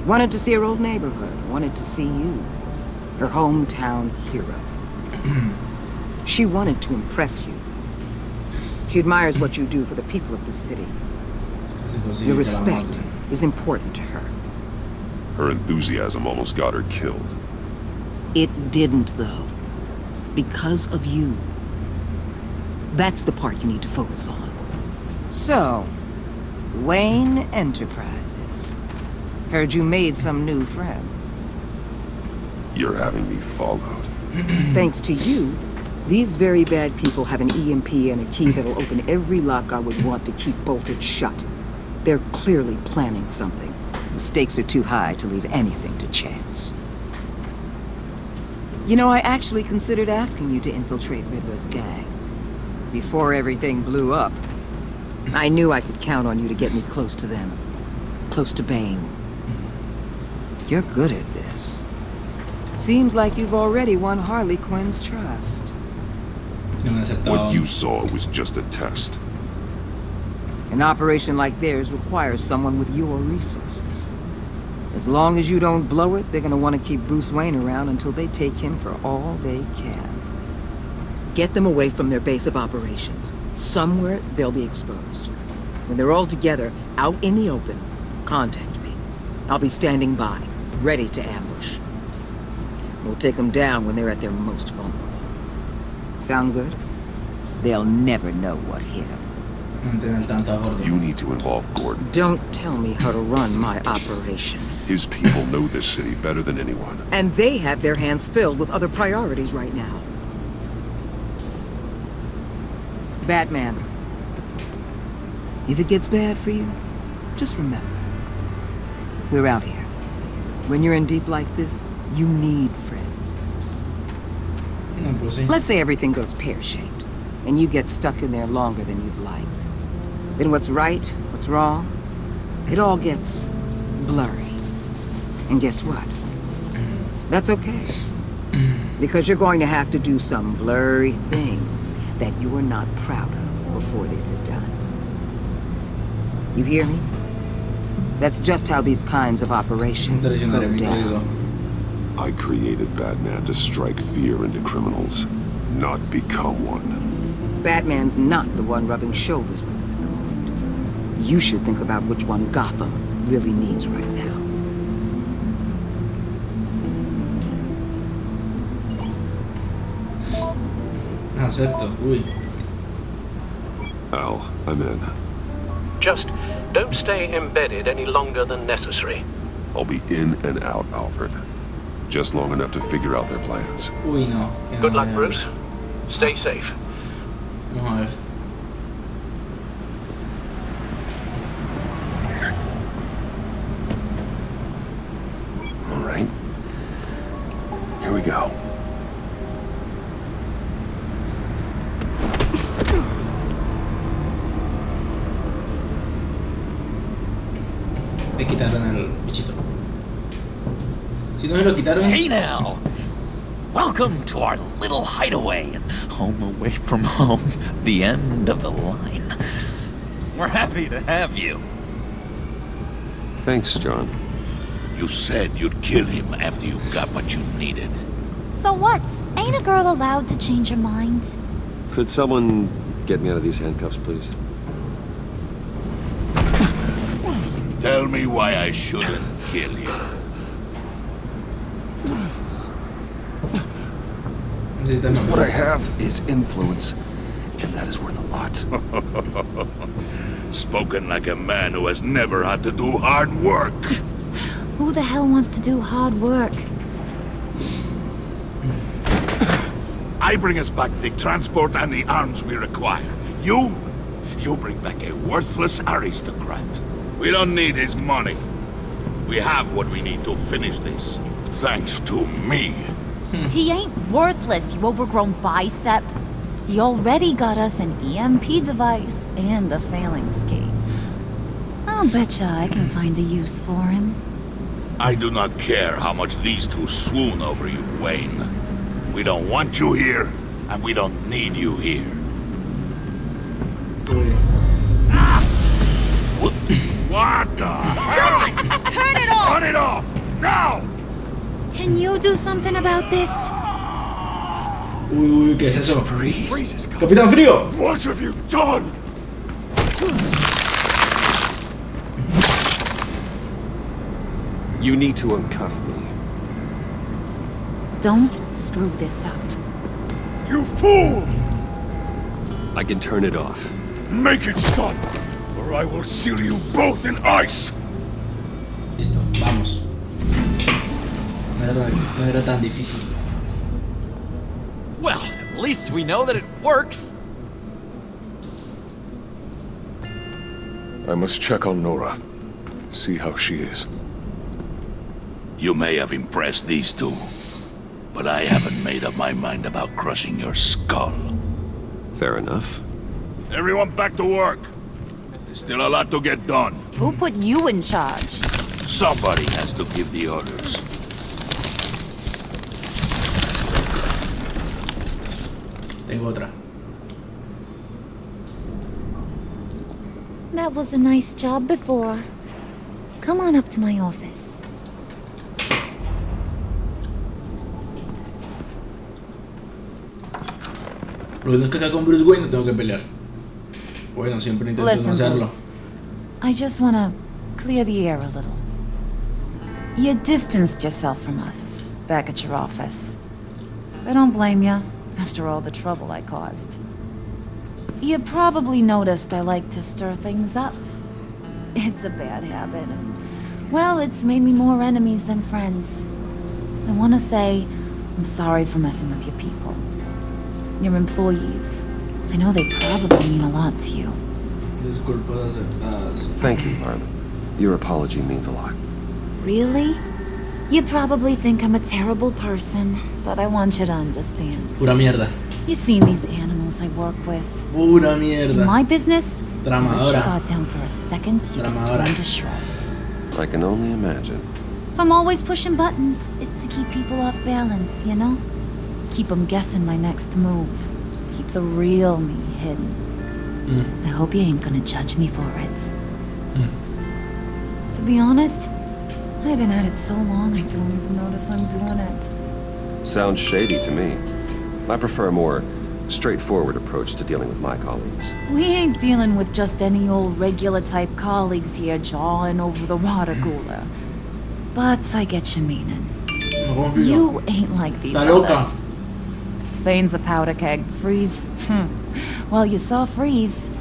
Wanted to see her old neighborhood. Wanted to see you. Her hometown hero. She wanted to impress you. She admires what you do for the people of the city. Your respect is important to her. Her enthusiasm almost got her killed. It didn't, though. Because of you. That's the part you need to focus on. So, Wayne Enterprises. Heard you made some new friends. You're having me followed. Thanks to you, these very bad people have an EMP and a key that'll open every lock I would want to keep bolted shut. They're clearly planning something. The stakes are too high to leave anything to chance. You know, I actually considered asking you to infiltrate Riddler's gang. Before everything blew up. I knew I could count on you to get me close to them. Close to Bane. You're good at this. Seems like you've already won Harley Quinn's trust. What you saw was just a test. An operation like theirs requires someone with your resources. As long as you don't blow it, they're gonna want to keep Bruce Wayne around until they take him for all they can. Get them away from their base of operations. Somewhere they'll be exposed. When they're all together, out in the open, contact me. I'll be standing by, ready to ambush. We'll take them down when they're at their most vulnerable. Sound good? They'll never know what hit them. You need to involve Gordon. Don't tell me how to run my operation. His people know this city better than anyone. And they have their hands filled with other priorities right now. Batman. If it gets bad for you, just remember. We're out here. When you're in deep like this, you need friends. Let's say everything goes pear-shaped, and you get stuck in there longer than you'd like. Then what's right, what's wrong, it all gets blurry. And guess what? That's okay. Because you're going to have to do some blurry things that you are not proud of before this is done. You hear me? That's just how these kinds of operations go down. I created Batman to strike fear into criminals, not become one. Batman's not the one rubbing shoulders with them at the moment. You should think about which one Gotham really needs right now. Acepto, uy. Al, I'm in. Just don't stay embedded any longer than necessary. I'll be in and out, Alfred. Just long enough to figure out their plans. Uy, no. Good luck, Bruce. Stay safe. Vamos a ver. All right. Here we go. Le quitaron el bichito. Si no se lo quitaron. Hey now! Welcome to our little hideaway and home away from home. The end of the line. We're happy to have you. Thanks, John. You said you'd kill him after you got what you needed. So what? Ain't a girl allowed to change her mind? Could someone get me out of these handcuffs, please? Tell me why I shouldn't kill you. What I have is influence, and that is worth a lot. Spoken like a man who has never had to do hard work. Who the hell wants to do hard work? I bring us back the transport and the arms we require. You bring back a worthless aristocrat. We don't need his money. We have what we need to finish this, thanks to me. He ain't worthless, you overgrown bicep. He already got us an EMP device and the phalanx key. I'll betcha I can find a use for him. I do not care how much these two swoon over you, Wayne. We don't want you here, and we don't need you here. What the hell? Turn it off! Turn it off! Now! Can you do something about this? Uy, ¿qué es eso? Capitán Frío! What have you done? You need to uncuff me. Don't screw this up. You fool! I can turn it off. Make it stop, or I will seal you both in ice! Listo, vamos. No era tan difícil. Well, at least we know that it works. I must check on Nora. See how she is. You may have impressed these two, but I haven't made up my mind about crushing your skull. Fair enough. Everyone back to work. There's still a lot to get done. Who put you in charge? Somebody has to give the orders. Tengo otra. That was a nice job before. Come on up to my office. Lo bueno es que acá con Bruce Wayne no tengo que pelear. Bueno, siempre intento no hacerlo. Bruce, I just want to clear the air a little. You distanced yourself from us back at your office. I don't blame you, after all the trouble I caused. You probably noticed I like to stir things up. It's a bad habit, and, well, it's made me more enemies than friends. I want to say I'm sorry for messing with your people. Your employees. I know they probably mean a lot to you. Disculpas aceptadas. Thank you, Harlan. Your apology means a lot. Really? You probably think I'm a terrible person, but I want you to understand. Pura mierda. You seen these animals I work with. Pura mierda. In my business, Tramadora. I let you got down for a second, you get torn to shreds. I can only imagine. If I'm always pushing buttons, it's to keep people off balance, you know? Keep them guessing my next move. Keep the real me hidden. I hope you ain't gonna judge me for it. To be honest, I've been at it so long I don't even notice I'm doing it. Sounds shady to me. I prefer a more straightforward approach to dealing with my colleagues. We ain't dealing with just any old regular type colleagues here jawing over the water cooler. But I get your meaning. You ain't like these others. Bane's a powder keg. Freeze. Well, you saw Freeze.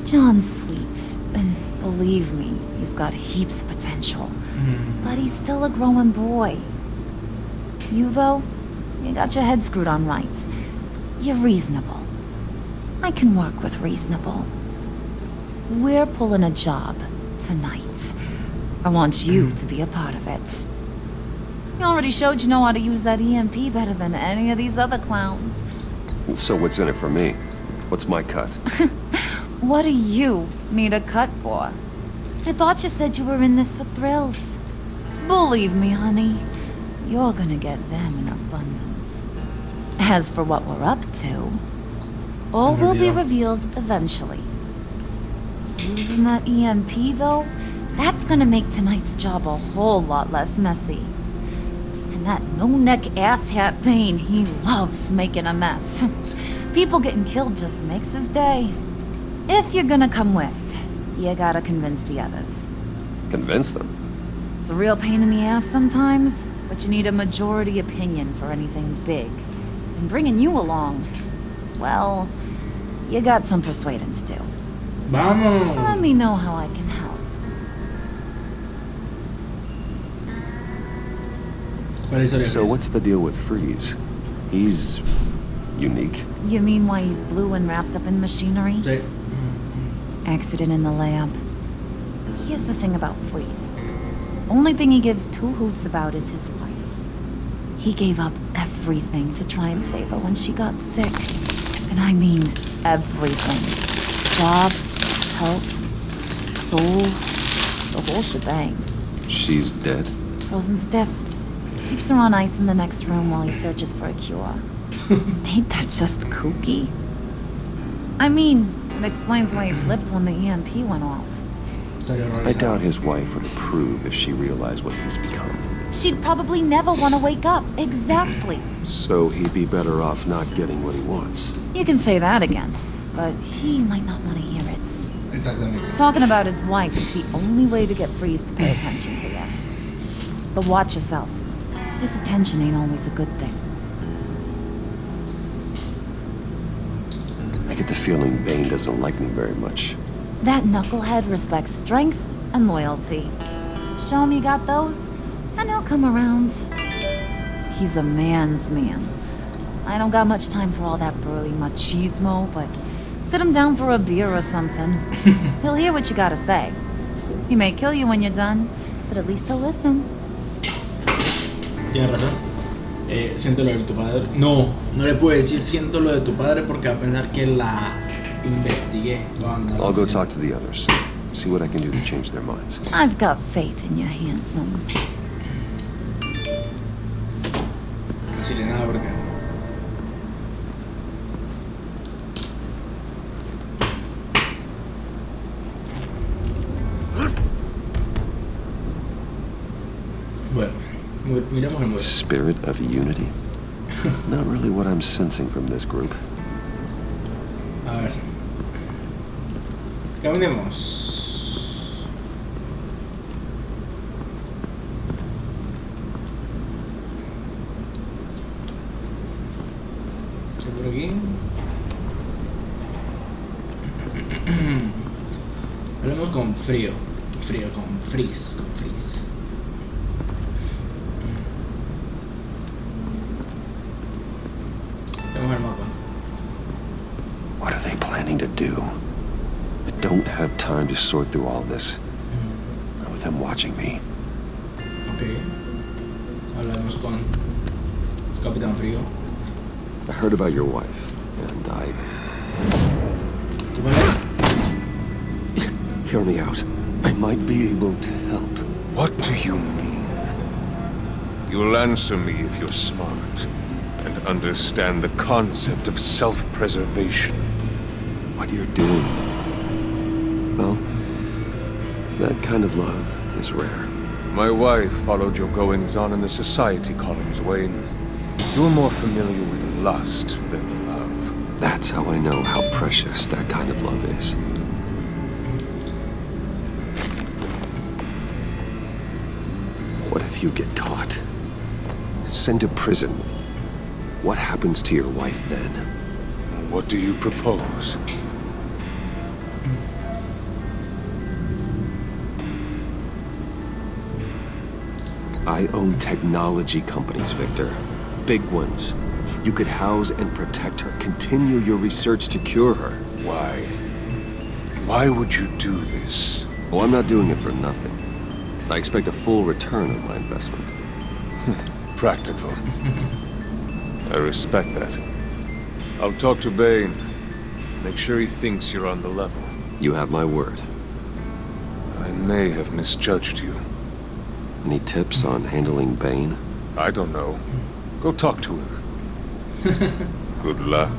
John's sweet, and believe me, he's got heaps of potential. But he's still a growing boy. You, though, you got your head screwed on right. You're reasonable. I can work with reasonable. We're pulling a job tonight. I want you to be a part of it. You already showed you know how to use that EMP better than any of these other clowns. So what's in it for me? What's my cut? What do you need a cut for? I thought you said you were in this for thrills. Believe me, honey, you're gonna get them in abundance. As for what we're up to, all will be revealed eventually. Using that EMP, though, that's gonna make tonight's job a whole lot less messy. And that no-neck asshat Bane, he loves making a mess. People getting killed just makes his day. If you're gonna come with, you gotta convince the others. Convince them? It's a real pain in the ass sometimes, but you need a majority opinion for anything big. And bringing you along, well, you got some persuading to do. Vamos. Let me know how I can help. So what's the deal with Freeze? He's unique. You mean why he's blue and wrapped up in machinery? Accident in the lab. Here's the thing about Freeze. Only thing he gives two hoots about is his wife. He gave up everything to try and save her when she got sick. And I mean everything. Job, health, soul, the whole shebang. She's dead? Frozen stiff. Keeps her on ice in the next room while he searches for a cure. Ain't that just kooky? I mean, it explains why he flipped when the EMP went off. I doubt his wife would approve if she realized what he's become. She'd probably never want to wake up. Exactly. So he'd be better off not getting what he wants. You can say that again, but he might not want to hear it. Exactamente. Talking about his wife is the only way to get Freeze to pay attention to you. But watch yourself. His attention ain't always a good thing. I get the feeling Bane doesn't like me very much. That knucklehead respects strength and loyalty. Show him you got those, and he'll come around. He's a man's man. I don't got much time for all that burly machismo, but sit him down for a beer or something. He'll hear what you gotta say. He may kill you when you're done, but at least he'll listen. Tienes razón. Siento lo de tu padre. No le puedo decir siento lo de tu padre porque va a pensar que la investigué. I'll go talk to the others. See what I can do to change their minds. I've got faith in you, handsome. No decirle nada porque... Bueno, miramos el modelo. Spirit of unity? Not really what I'm sensing from this group. A ver. Caminemos. Por aquí. Hablemos con frío. Frío, con Freeze. What are they planning to do? I don't have time to sort through all this. Not with them watching me. Okay. Hablaremos con Capitán Frío. I heard about your wife, and I... Hear me out. I might be able to help. What do you mean? You'll answer me if you're smart and understand the concept of self-preservation. What you're doing, well, that kind of love is rare. My wife followed your goings-on in the society columns, Wayne. You're more familiar with lust than love. That's how I know how precious that kind of love is. What if you get caught? Sent to prison. What happens to your wife then? What do you propose? I own technology companies, Victor. Big ones. You could house and protect her, continue your research to cure her. Why? Why would you do this? Oh, I'm not doing it for nothing. I expect a full return on my investment. Practical. I respect that. I'll talk to Bane. Make sure he thinks you're on the level. You have my word. I may have misjudged you. Any tips on handling Bane? I don't know. Go talk to him. Good luck.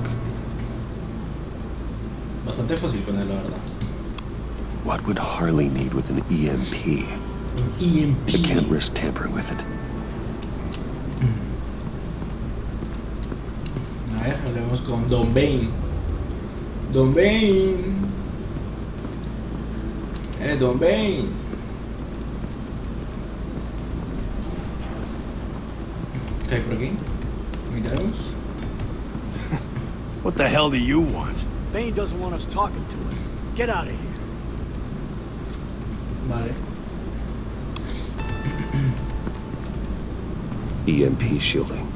Bastante fácil con él, la verdad. What would Harley need with an EMP? An EMP? I can't risk tampering with it. A ver, hablemos con Don Bane. Don Bane. Don Bane. ¿Qué hay por aquí? Miramos. What the hell do you want? Bane doesn't want us talking to him. Get out of here. Vale. EMP shielding.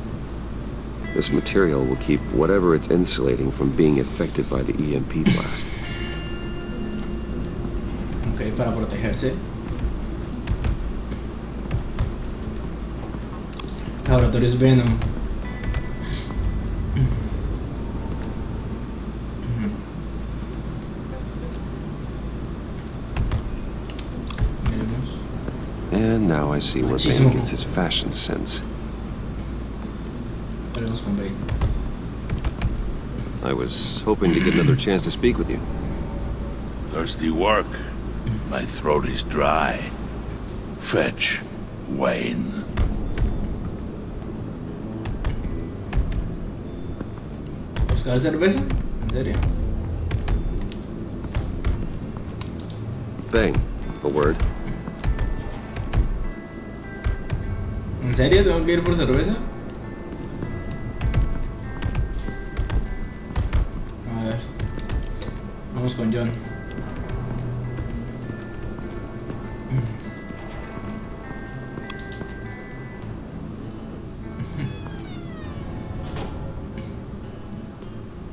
This material will keep whatever it's insulating from being affected by the EMP blast. Ok, para protegerse. Laboratorios Venom. And now I see where Bane gets his fashion sense. I was hoping to get another chance to speak with you. Thirsty work? My throat is dry. Fetch Wayne. ¿Buscar cerveza? ¿En serio? Bane, a word. ¿En serio tengo que ir por cerveza? A ver. Vamos con John.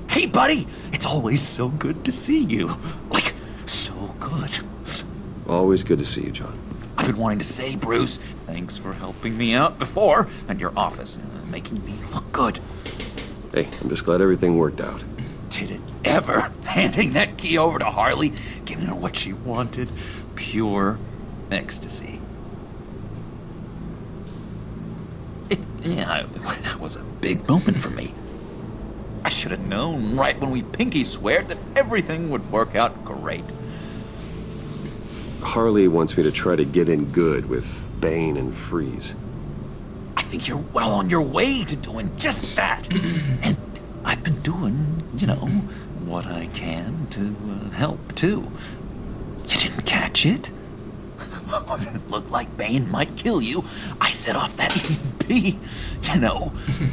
Hey, buddy! It's always so good to see you. Like, so good. Always good to see you, John. I've been wanting to say, Bruce, thanks for helping me out before at your office, making me look good. Hey, I'm just glad everything worked out. Did it ever? Handing that key over to Harley, giving her what she wanted. Pure ecstasy. It was a big moment for me. I should have known right when we pinky sweared that everything would work out great. Harley wants me to try to get in good with Bane and Freeze. I think you're well on your way to doing just that. And I've been doing, what I can to help, too. You didn't catch it? When it looked like Bane might kill you, I set off that EMP,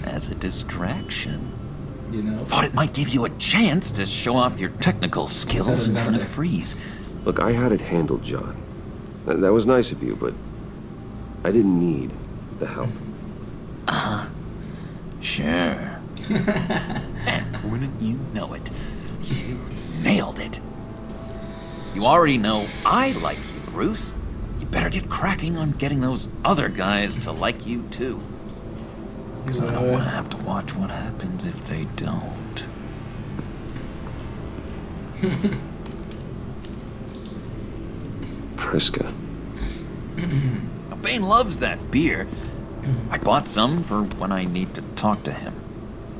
as a distraction. Thought it might give you a chance to show off your technical skills in front of Freeze. Look, I had it handled, John. That was nice of you, but I didn't need the help. Sure. And wouldn't you know it, you nailed it. You already know I like you, Bruce. You better get cracking on getting those other guys to like you, too. Because I don't want to have to watch what happens if they don't. Priska. Bane loves that beer. I bought some for when I need to talk to him.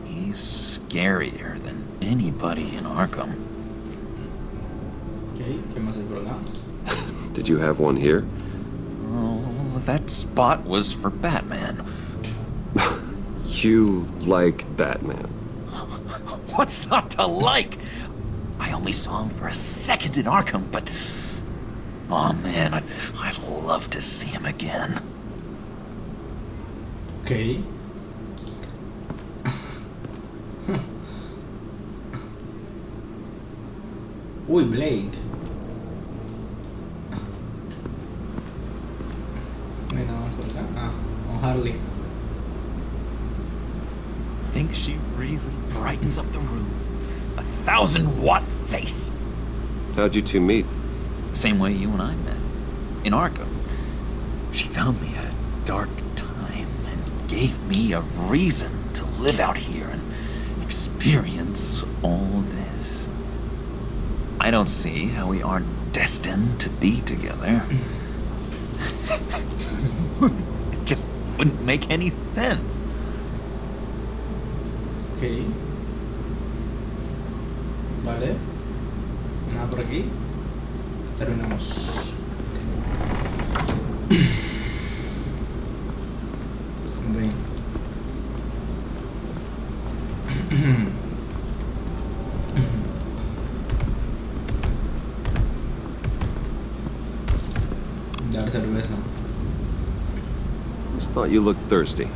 He's scarier than anybody in Arkham. Okay, ¿qué más hay por acá? Did you have one here? that spot was for Batman. You like Batman? What's not to like? I only saw him for a second in Arkham, but... oh man, I'd love to see him again. Okay. Uy, Blake. No hay nada más por acá. Ah, con Harley. Think she really brightens up the room. 1,000-watt face. How'd you two meet? Same way you and I met. In Arkham. She found me at a dark time and gave me a reason to live out here and experience all this. I don't see how we aren't destined to be together. It just wouldn't make any sense. Okay. Vale. Nada por aquí. Terminamos. Bien. Dar cerveza. Just thought you looked thirsty.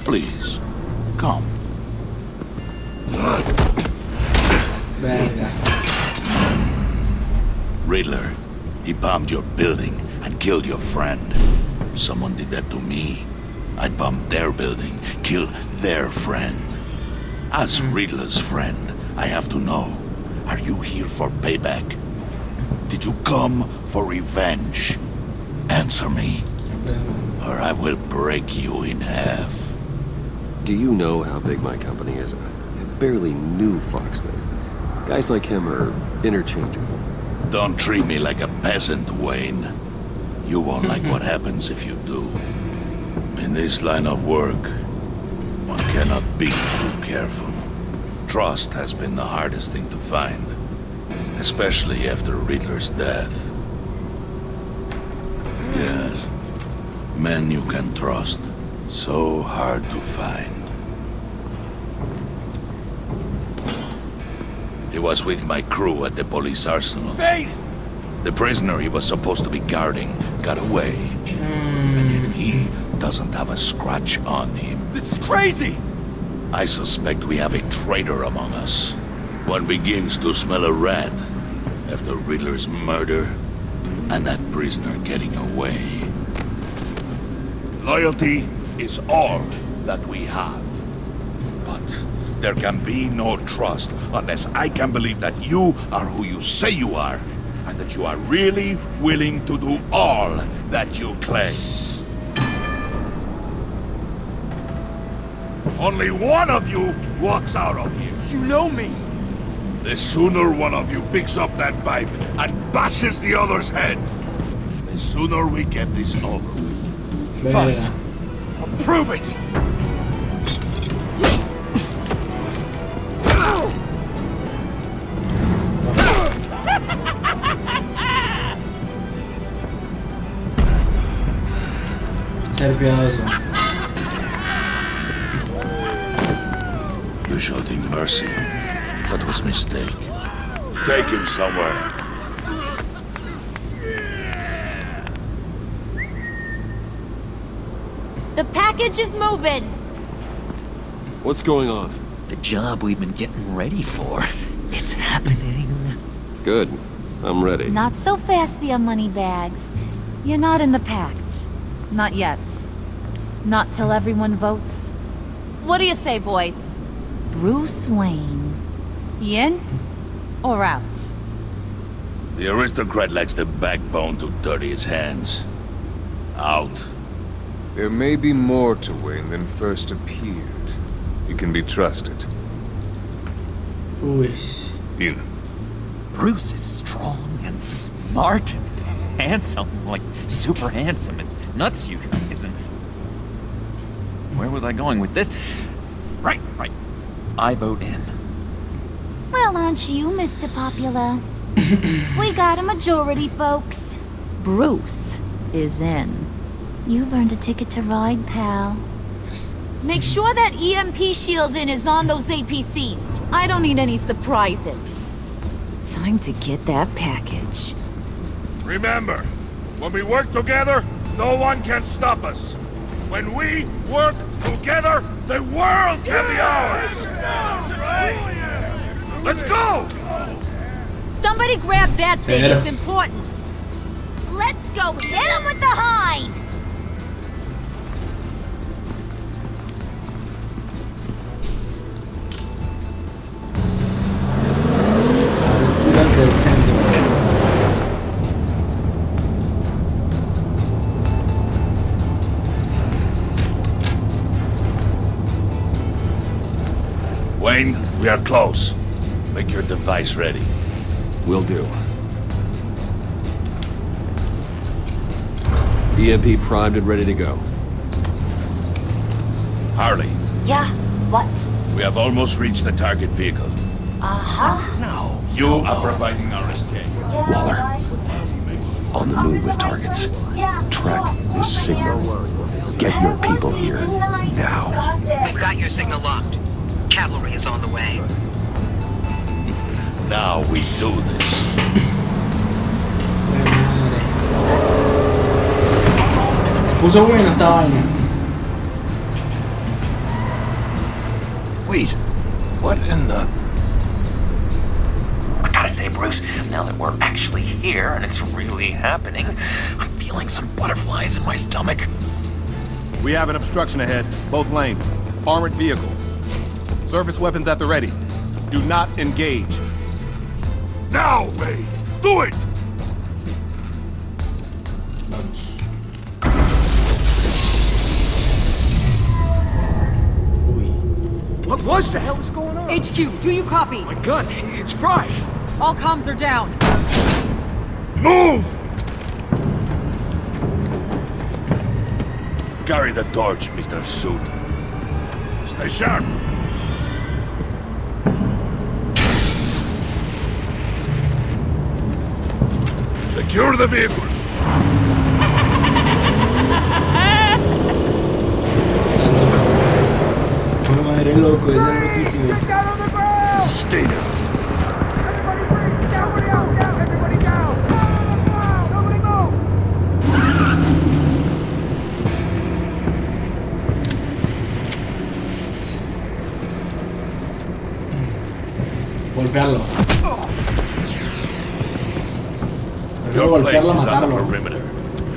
Please, come. Verga. Riddler, he bombed your building and killed your friend. Someone did that to me. I'd bomb their building, kill their friend. As Riddler's friend, I have to know, are you here for payback? Did you come for revenge? Answer me, or I will break you in half. Do you know how big my company is? I barely knew Fox then. Guys like him are interchangeable. Don't treat me like a peasant, Wayne. You won't like what happens if you do. In this line of work, one cannot be too careful. Trust has been the hardest thing to find, especially after Riddler's death. Yes, men you can trust. So hard to find. He was with my crew at the police arsenal. Fade! The prisoner he was supposed to be guarding got away. And yet he doesn't have a scratch on him. This is crazy! I suspect we have a traitor among us. One begins to smell a rat after Riddler's murder and that prisoner getting away. Loyalty is all that we have. But there can be no trust unless I can believe that you are who you say you are, and that you are really willing to do all that you claim. Only one of you walks out of here. You know me. The sooner one of you picks up that pipe and bashes the other's head, the sooner we get this over with. Fine. I'll prove it! Ser piadoso. You showed him mercy. That was a mistake. Take him somewhere. The package is moving. What's going on? The job we've been getting ready for. It's happening. Good. I'm ready. Not so fast, the money bags. You're not in the pact. Not yet. Not till everyone votes. What do you say, boys? Bruce Wayne. In or out? The aristocrat lacks the backbone to dirty his hands. Out. There may be more to Wayne than first appeared. You can be trusted. Uy. In. Bruce is strong and smart and handsome, like super handsome. It's nuts, you guys. And where was I going with this? Right. I vote in. Well, aren't you, Mr. Popular? We got a majority, folks. Bruce is in. You've earned a ticket to ride, pal. Make sure that EMP shielding is on those APCs. I don't need any surprises. Time to get that package. Remember, when we work together, no one can stop us. When we work together, the world can be ours! Let's go! Somebody grab that thing, it's important. Let's go hit him with the hind! Wayne, we are close. Make your device ready. Will do. EMP primed and ready to go. Harley. Yeah, what? We have almost reached the target vehicle. Uh-huh. No. You are providing our escape. Waller. On the move with targets. Track this signal. Get your people here. Now. We've got your signal locked. Cavalry is on the way. Now we do this. Puso buena esta vaina. Wait, what in the... I gotta say, Bruce, now that we're actually here and it's really happening, I'm feeling some butterflies in my stomach. We have an obstruction ahead, both lanes. Armored vehicles. Service weapons at the ready. Do not engage. Now, Wayne! Do it! What was that? What the hell is going on? HQ, do you copy? My gun, it's fried. All comms are down. Move! Carry the torch, Mr. Suit. Stay sharp. Secure the vehicle. Oh, madre loco, ese es loquísimo. Stay down. Golpearlo. Your place is on the perimeter.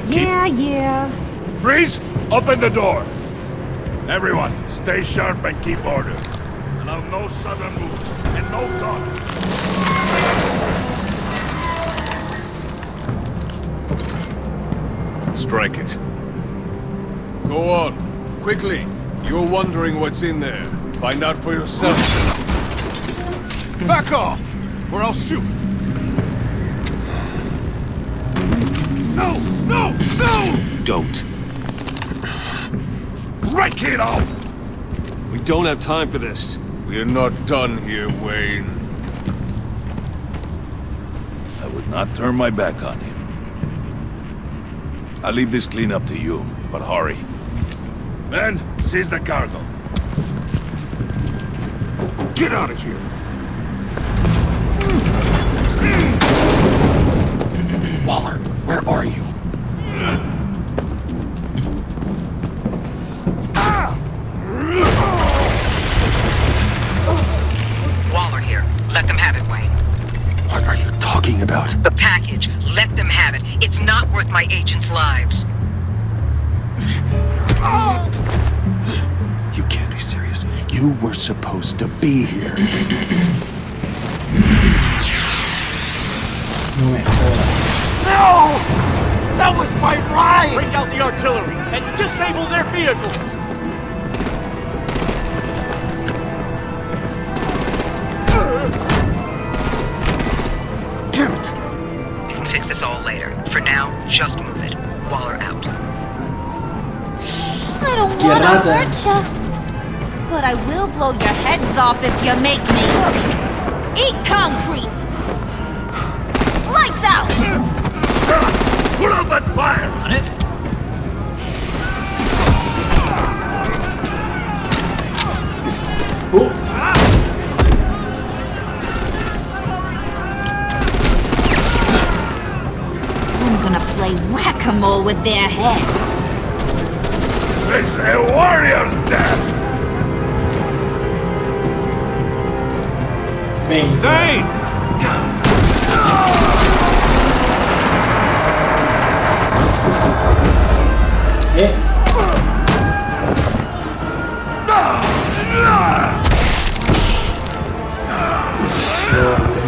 Yeah. Freeze! Open the door. Everyone, stay sharp and keep order. Allow no sudden moves and no talk. Strike it. Go on. Quickly. You're wondering what's in there. Find out for yourself. Back off, or I'll shoot. No! No! No! Don't. Break it up! We don't have time for this. We're not done here, Wayne. I would not turn my back on him. I'll leave this cleanup to you, but hurry. Men, seize the cargo. Get out of here! Waller, where are you? Waller here. Let them have it, Wayne. What are you talking about? The package. Let them have it. It's not worth my agents' lives. You can't be serious. You were supposed to be here. No me jodas. No! That was my ride! Bring out the artillery and disable their vehicles! Damn it! We can fix this all later. For now, just move it. Waller out. I don't want to hurt ya, but I will blow your heads off if you make me. Eat concrete! Lights out! Put out that fire! On it. I'm gonna play whack-a-mole with their heads. It's a warrior's death! Thane!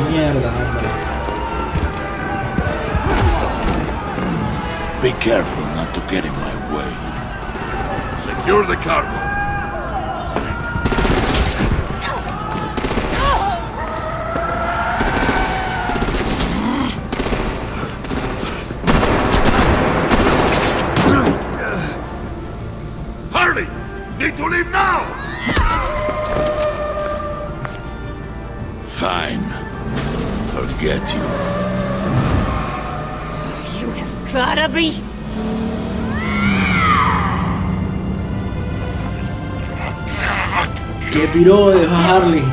Mierda, hombre. Be careful not to get in my way. Secure the cargo. Hurry! Need to leave now! Fine. Forget you. You have gotta be... ¡Qué piro de Harley!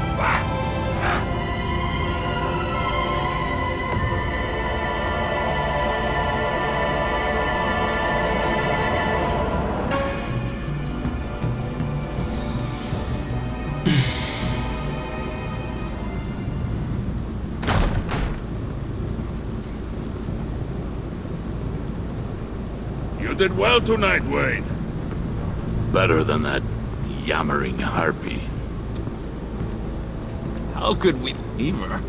You did well tonight, Wayne. Better than that yammering harpy. How could we leave her?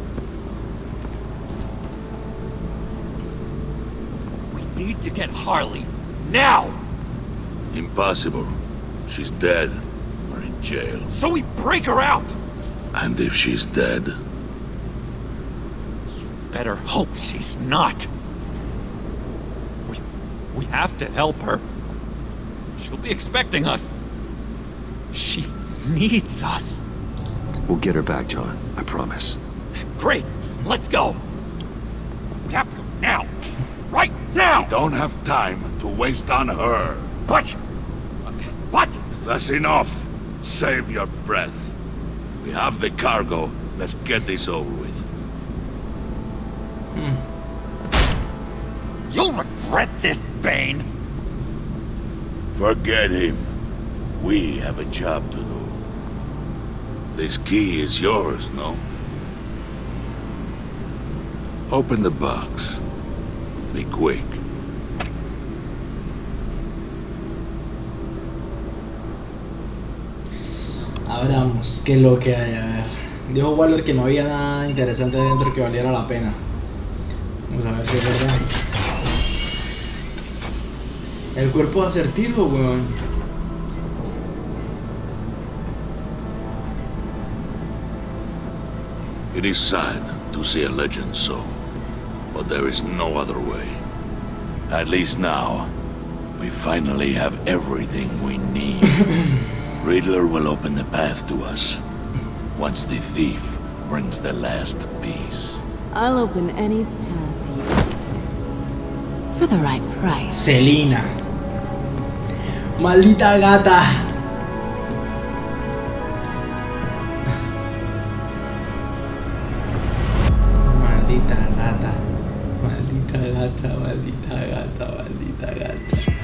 We need to get Harley now! Impossible. She's dead or in jail. So we break her out! And if she's dead? You better hope she's not. We have to help her. She'll be expecting us. She needs us. We'll get her back, John. I promise. Great. Let's go. We have to go now. Right now! We don't have time to waste on her. But... That's enough. Save your breath. We have the cargo. Let's get this over with. You'll regret this, Bane. Forget him. We have a job to do. This key is yours, no? Open the box. Be quick. Abramos, qué es lo que hay, a ver. Dijo Waller que no había nada interesante dentro que valiera la pena. Vamos a ver si es verdad. El cuerpo asertivo, weón. It is sad to see a legend so, but there is no other way. At least now, we finally have everything we need. Riddler will open the path to us, once the thief brings the last piece. I'll open any path for the right price. Selina. Maldita gata. Maldita gata. Maldita gata, maldita gata, maldita gata.